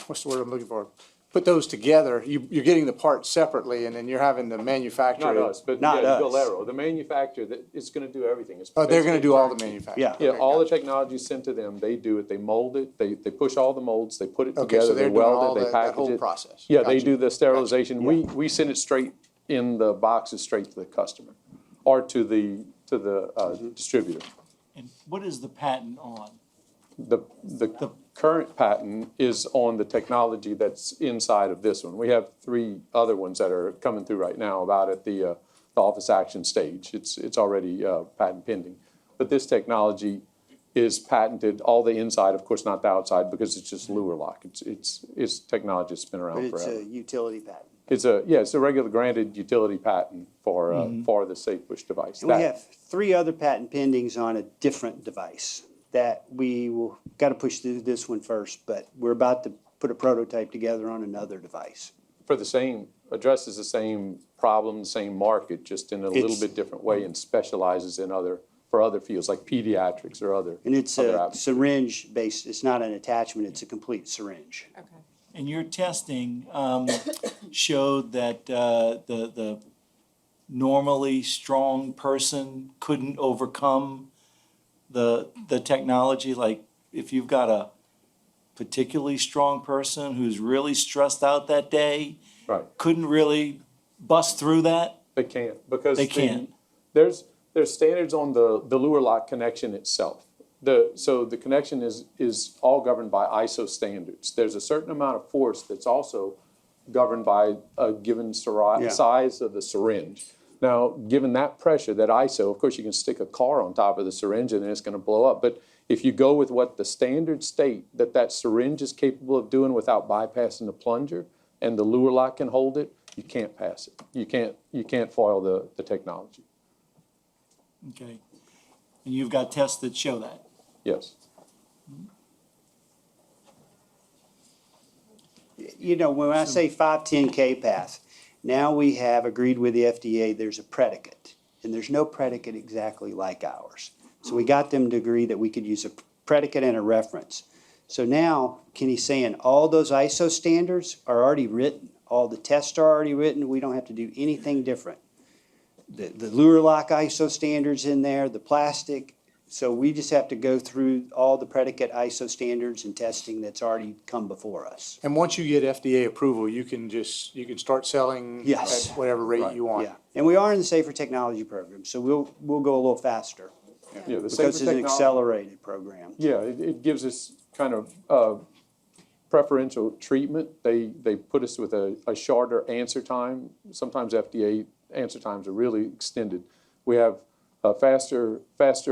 what's the word I'm looking for? Put those together. You're getting the parts separately, and then you're having to manufacture Not it. us, but Not yeah, us. Galero, the manufacturer that is gonna do everything. It's Oh, they're gonna basically do all the turnkey. manufacturing? Yeah. Yeah, Okay, all the gotcha. technology is sent to them, they do it, they mold it, they push all the molds, they put it Okay, together, so they they're doing all weld it, they that package whole it. process. Yeah, they Gotcha. do the sterilization, Gotcha. we send it straight in the boxes, straight to the customer, or to the distributor. And what is the patent on? The current patent is on the technology that's inside of this one. We have 3 other ones that are coming through right now, about at the office action stage. It's already patent pending. But this technology is patented, all the inside, of course, not the outside, because it's just lure lock. It's technology that's been But around it's forever. a utility patent. It's a regular granted utility patent for the safe push device. And we have 3 other patent pendings on a different device that we will, got to push through this one first, but we're about to put a prototype together on another device. for the same, addresses the same problem, same market, just in a little bit different way and specializes in for other fields like pediatrics or other. And it's other a applications. syringe based, it's not an attachment, it's a complete syringe. Okay. And your testing showed that the normally strong person couldn't overcome the technology. Like if you've got a particularly strong person who's really stressed out that day, Right. couldn't really bust through that. They can't, because They can't. There's standards on the lure lock connection itself. So the connection is all governed by ISO standards. There's a certain amount of force that's also governed by a given size of the syringe. Now, given that pressure, that ISO, of course, you can stick a car on top of the syringe and then it's going to blow up. But if you go with what the standards state that syringe is capable of doing without bypassing the plunger, and the lure lock can hold it, you can't pass it. You can't foil the technology. Okay. And you've got tests that show that. Yes. You know, when I say 510K path, now we have agreed with the FDA, there's a predicate. And there's no predicate exactly like ours. So we got them to agree that we could use a predicate and a reference. So now, Kenny's saying all those ISO standards are already written. All the tests are already written. We don't have to do anything different. The lure lock ISO standards in there, the plastic. So we just have to go through all the predicate ISO standards and testing that's already come before us. And once you get FDA approval, you can start selling Yes. at whatever rate you want. Yeah, and we are in the Safer Technology Program, so we'll go a little faster. Yeah, the Because safer it's an technology- accelerated program. Yeah, it gives us kind of preferential treatment. They put us with a shorter answer time. Sometimes FDA answer times are really extended. We have a faster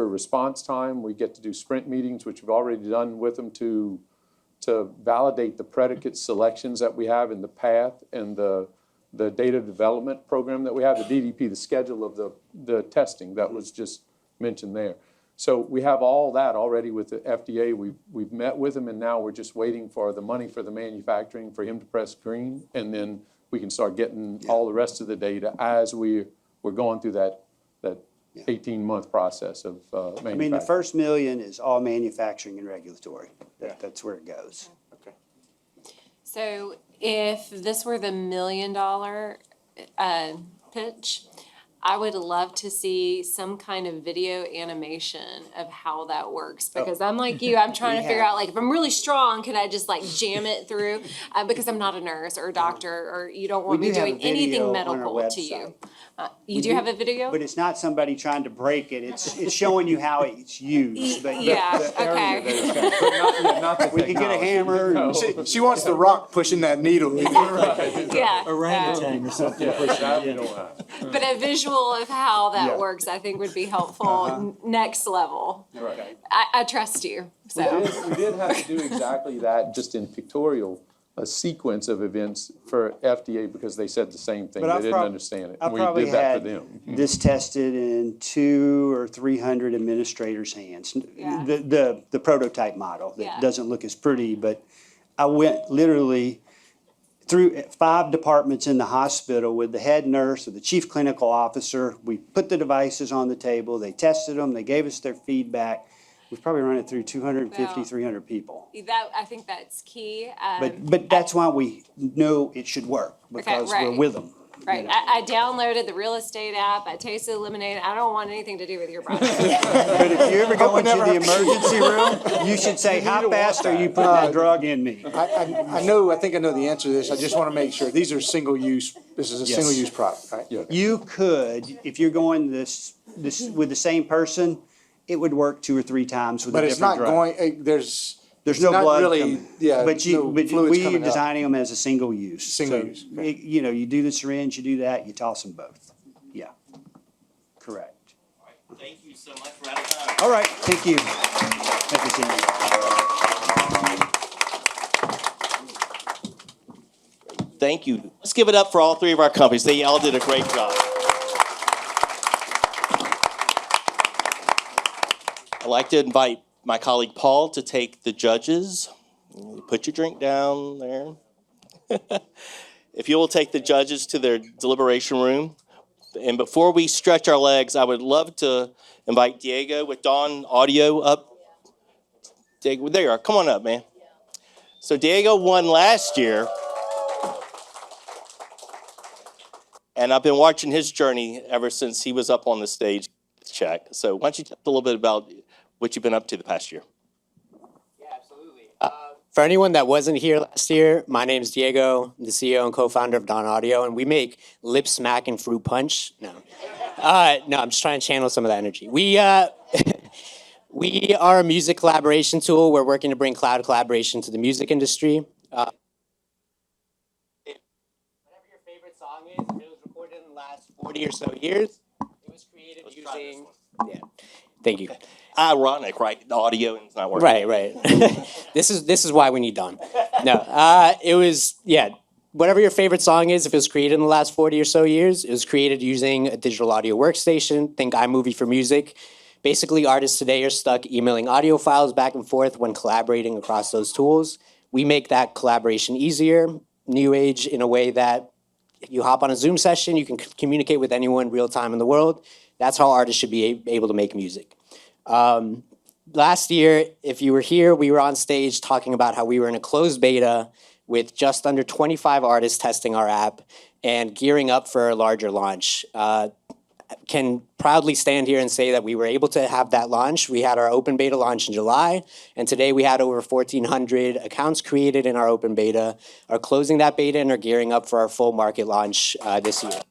response time. We get to do sprint meetings, which we've already done with them to validate the predicate selections that we have in the path and the data development program that we have, the DDP, the schedule of the testing that was just mentioned there. So we have all that already with the FDA. We've met with him, and now we're just waiting for the money for the manufacturing for him to press green, and then we can start getting all the rest of the data as we're going through that 18-month process of manufacturing. I mean, the first $1 million is all manufacturing and regulatory. That's where it goes. Okay. So if this were the $1 million pitch, I would love to see some kind of video animation of how that works, because I'm like you, I'm trying to figure out, like, if I'm really strong, can I just like jam it through? Because I'm not a nurse or a doctor, or you don't want me doing anything medical to you. You do have a video? But it's not somebody trying to break it. It's showing you how it's used. But Yeah, okay. we could get a hammer. No. She wants the rock pushing that needle. Yeah. Orangutan or something. But a visual of how that works, I think would be helpful. Next level. Right. I trust you, so. We did have to do exactly that, just in pictorial, a sequence of events for FDA, because they said the same thing. But They I've didn't understand it. I And we probably did that for had them. this tested in 200 or 300 administrators' hands. Yeah. The prototype model that Yeah. doesn't look as pretty, but I went literally through 5 departments in the hospital with the head nurse or the chief clinical officer. We put the devices on the table, they tested them, they gave us their feedback. We've probably run it through 250, Wow. 300 people. I think that's key. But that's why we know it should work, because we're right. with them. Right, I downloaded the real estate app, I tasted the lemonade, I don't want anything to do with your product. But if you ever go into the emergency room, you should say, how fast are you putting that drug in me? I think I know the answer to this. I just want to make sure. These are single-use, this is a Yes. single-use product, right? Yeah. You could, if you're going this with the same person, it would work 2 or 3 times with a But it's different not drug. going, there's There's it's no not blood really, coming. yeah, But no we fluids are coming up. designing them as a single use. Single So, use, you know, you do the syringe, you do that, you toss them both. Yeah, correct. Thank you so much. We're out of time. All right, thank you. Thank you, Cindy. Thank you. Let's give it up for all 3 of our companies. They all did a great job. I'd like to invite my colleague Paul to take the judges. Put your drink down there. If you will take the judges to their deliberation room. And before we stretch our legs, I would love to invite Diego with Dawn Audio up. Diego, there you are. Come on up, man. So Diego won last year. And I've been watching his journey ever since he was up on the stage. Check. So why don't you tell us a little bit about what you've been up to the past year? Yeah, absolutely. For anyone that wasn't here last year, my name is Diego, I'm the CEO and co-founder of Dawn Audio, and we make lip smack and fruit punch. No, no, I'm just trying to channel some of that energy. We we are a music collaboration tool. We're working to bring cloud collaboration to the music industry. Whatever your favorite song is, if it was recorded in the last 40 or so years, it was created using. Yeah, thank you. Ironic, right? The audio is not working. Right. This is why we need Dawn. No, it was, yeah, whatever your favorite song is, if it was created in the last 40 or so years, it was created using a digital audio workstation. Think iMovie for music. Basically, artists today are stuck emailing audio files back and forth when collaborating across those tools. We make that collaboration easier, new age, in a way that you hop on a Zoom session, you can communicate with anyone real time in the world. That's how artists should be able to make music. Last year, if you were here, we were on stage talking about how we were in a closed beta with just under 25 artists testing our app and gearing up for a larger launch. Can proudly stand here and say that we were able to have that launch. We had our open beta launch in July, and today we had over 1,400 accounts created in our open beta, are closing that beta and are gearing up for our full market launch this year.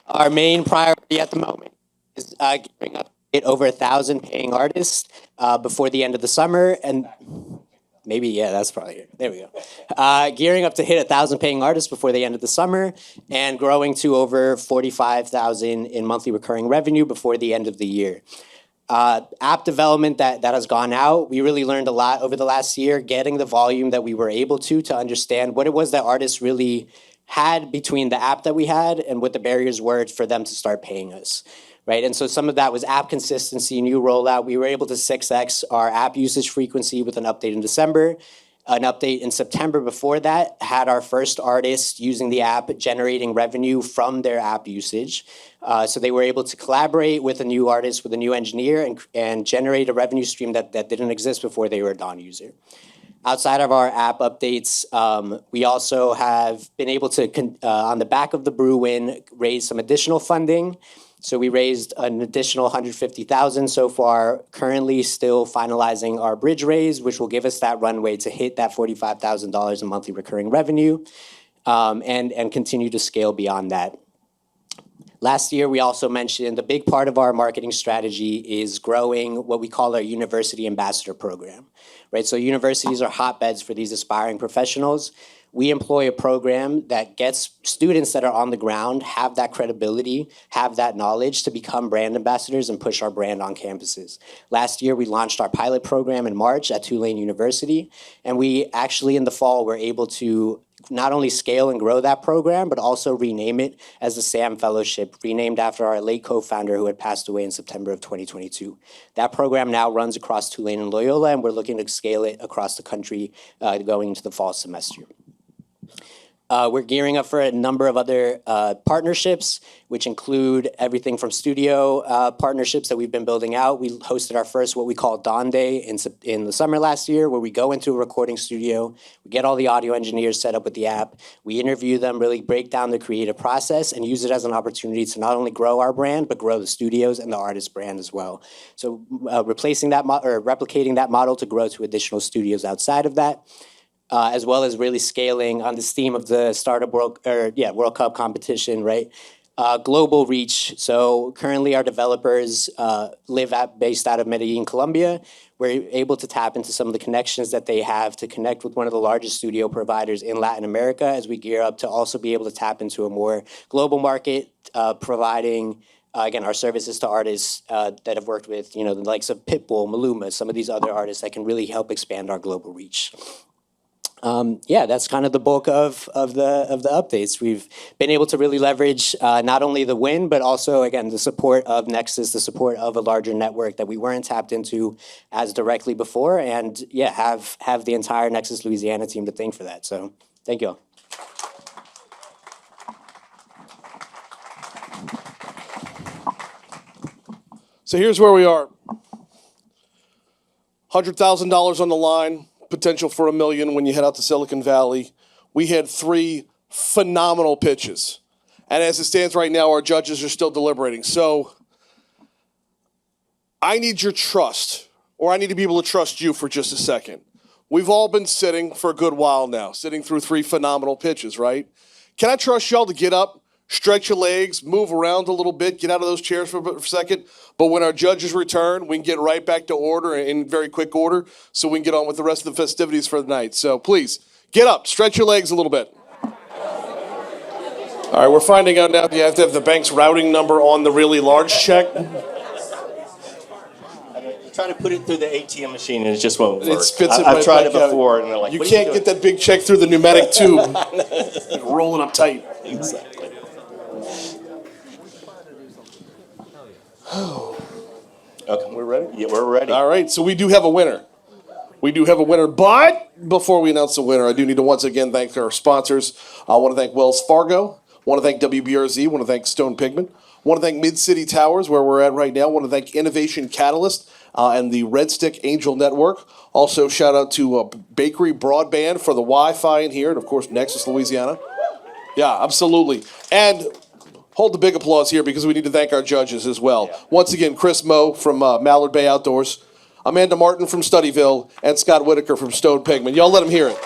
Our main priority at the moment is gearing up to hit over 1,000 paying artists before the end of the summer, and maybe, yeah, that's probably it. There we go. Gearing up to hit 1,000 paying artists before the end of the summer and growing to over 45,000 in monthly recurring revenue before the end of the year. App development that has gone out, we really learned a lot over the last year, getting the volume that we were able to understand what it was that artists really had between the app that we had and what the barriers were for them to start paying us. Right, and so some of that was app consistency, new rollout. We were able to 6x our app usage frequency with an update in December. An update in September before that had our first artist using the app generating revenue from their app usage. So they were able to collaborate with a new artist, with a new engineer, and generate a revenue stream that didn't exist before they were a Dawn user. Outside of our app updates, we also have been able to, on the back of the BREW win, raise some additional funding. So we raised an additional $150,000 so far, currently still finalizing our bridge raise, which will give us that runway to hit that $45,000 in monthly recurring revenue and continue to scale beyond that. Last year, we also mentioned a big part of our marketing strategy is growing what we call our University Ambassador Program, right? So universities are hotbeds for these aspiring professionals. We employ a program that gets students that are on the ground, have that credibility, have that knowledge to become brand ambassadors and push our brand on campuses. Last year, we launched our pilot program in March at Tulane University, and we actually in the fall were able to not only scale and grow that program, but also rename it as the SAM Fellowship, renamed after our late co-founder who had passed away in September of 2022. That program now runs across Tulane and Loyola, and we're looking to scale it across the country going into the fall semester. We're gearing up for a number of other partnerships, which include everything from studio partnerships that we've been building out. We hosted our first what we call Dawn Day in the summer last year, where we go into a recording studio, we get all the audio engineers set up with the app, we interview them, really break down the creative process and use it as an opportunity to not only grow our brand, but grow the studios and the artist brand as well. So replacing that or replicating that model to grow to additional studios outside of that. As well as really scaling on this theme of the Startup World Cup competition, right? Global reach. So currently our developers based out of Medellin, Colombia. We're able to tap into some of the connections that they have to connect with one of the largest studio providers in Latin America as we gear up to also be able to tap into a more global market, providing again, our services to artists that have worked with, the likes of Pitbull, Maluma, some of these other artists that can really help expand our global reach. yeah, that's kind of the bulk of the updates. We've been able to really leverage not only the win, but also, again, the support of Nexus, the support of a larger network that we weren't tapped into as directly before, and yeah, have the entire Nexus Louisiana team to thank for that. So thank you all. So here's where we are. $100,000 on the line, potential for $1 million when you head out to Silicon Valley. We had 3 phenomenal pitches. And as it stands right now, our judges are still deliberating. So I need your trust, or I need to be able to trust you for just a second. We've all been sitting for a good while now, sitting through 3 phenomenal pitches, right? Can I trust y'all to get up, stretch your legs, move around a little bit, get out of those chairs for a second? But when our judges return, we can get right back to order in very quick order so we can get on with the rest of the festivities for the night. So please, get up, stretch your legs a little bit. All right, we're finding out now that you have to have the bank's routing number on the really large check. Try to put it through the ATM machine and it just won't work. It spits it I've right tried back it out. before and they're like, You what can't are get that big check through the pneumatic tube. Roll it up tight. Exactly. Okay, we're ready? Yeah, we're ready. All right, so we do have a winner. But before we announce the winner, I do need to once again thank our sponsors. I want to thank Wells Fargo. I want to thank WBRZ. I want to thank Stone Pigment. I want to thank Mid-City Towers, where we're at right now. I want to thank Innovation Catalyst and the Red Stick Angel Network. Also, shout out to Bakery Broadband for the Wi-Fi in here, and of course, Nexus Louisiana. Yeah, absolutely. And hold the big applause here because we need to thank our judges as well. Yeah. Once again, Chris Moe from Mallard Bay Outdoors, Amanda Martin from Studyville, and Scott Whitaker from Stone Pigment. Y'all let them hear it.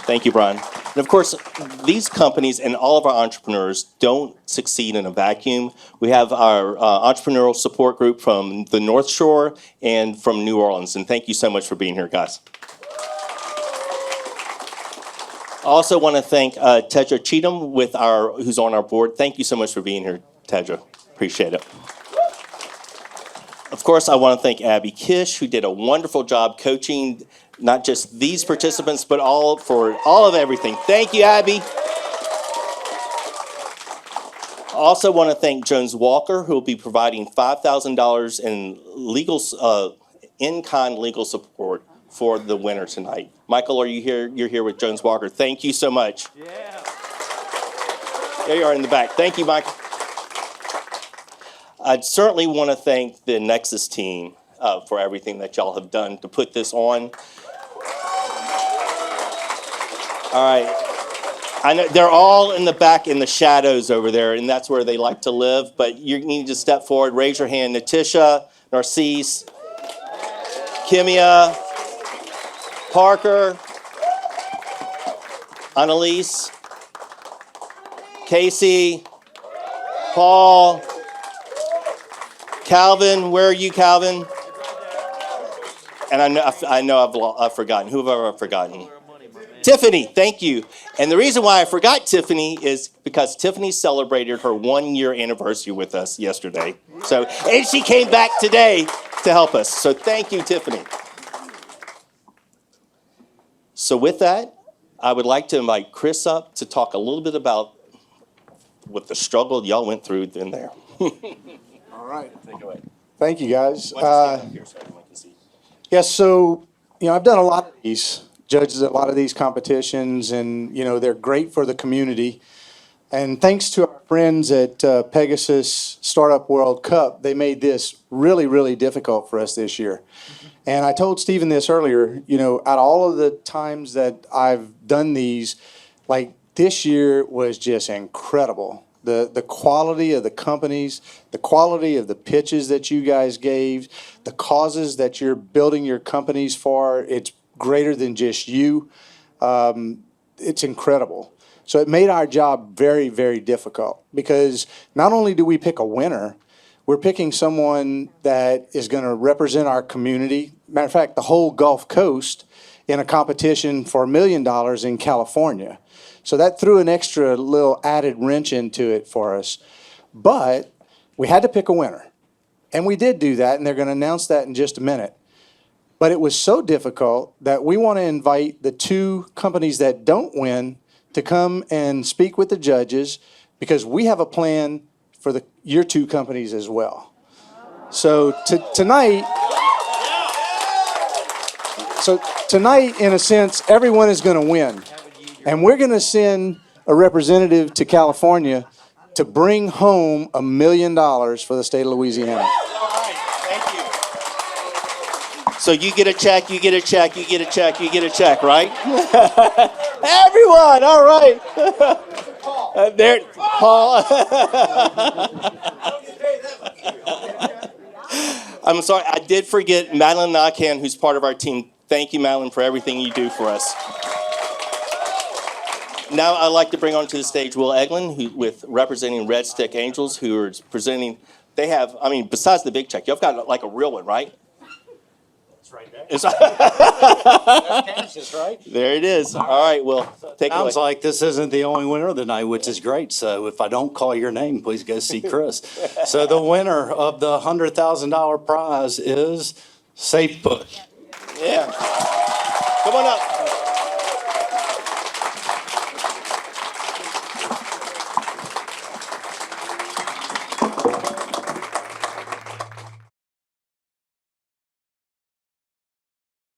Thank you, Brian. And of course, these companies and all of our entrepreneurs don't succeed in a vacuum. We have our entrepreneurial support group from the North Shore and from New Orleans. And thank you so much for being here, guys. I also want to thank Tedra Cheatham who's on our board. Thank you so much for being here, Tedra. Appreciate it. Of course, I want to thank Abby Kish, who did a wonderful job coaching not just these participants, but all of everything. Thank you, Abby. I also want to thank Jones Walker, who will be providing $5,000 in in-kind legal support for the winner tonight. Michael, are you here? You're here with Jones Walker. Thank you so much. Yeah. There you are in the back. Thank you, Michael. I'd certainly want to thank the Nexus team for everything that y'all have done to put this on. All right. I know they're all in the back in the shadows over there, and that's where they like to live. But you need to step forward, raise your hand. Natisha, Narcisse, Kimia, Parker, Annalise, Casey, Paul, Calvin. Where are you, Calvin? And I know I've forgotten. Who have I forgotten? Tiffany, thank you. And the reason why I forgot Tiffany is because Tiffany celebrated her 1-year anniversary with us yesterday. And she came back today to help us. So thank you, Tiffany. So with that, I would like to invite Chris up to talk a little bit about what the struggle y'all went through in there. All right. Take it away. Thank you, guys. Why don't you stand up here so everyone can see? Yes, so, I've done a lot of these, judges at a lot of these competitions, and, they're great for the community. And thanks to our friends at Pegasus Startup World Cup, they made this really, really difficult for us this year. And I told Stephen this earlier, out of all of the times that I've done these, this year was just incredible. The quality of the companies, the quality of the pitches that you guys gave, the causes that you're building your companies for, it's greater than just you. It's incredible. So it made our job very, very difficult because not only do we pick a winner, we're picking someone that is going to represent our community. Matter of fact, the whole Gulf Coast in a competition for $1 million in California. So that threw an extra little added wrench into it for us. But we had to pick a winner. And we did do that, and they're going to announce that in just a minute. But it was so difficult that we want to invite the two companies that don't win to come and speak with the judges, because we have a plan for your two companies as well. So tonight, in a sense, everyone is going to win. And we're going to send a representative to California to bring home $1 million for the state of Louisiana. So you get a check, you get a check, you get a check, you get a check, right? Everyone, all right. There, Paul. I'm sorry, I did forget Madeline Nakan, who's part of our team. Thank you, Madeline, for everything you do for us. Now I'd like to bring onto the stage Will Eglin, who, with representing Red Stick Angels, who are presenting. They have, I mean, besides the big check, you've got like a real one, right? It's right there. Kansas, right? There it is. All right, Will, take it away. Sounds like this isn't the only winner of the night, which is great. So if I don't call your name, please go see Chris. So the winner of the $100,000 prize is Safe Push. Yeah. Come on up.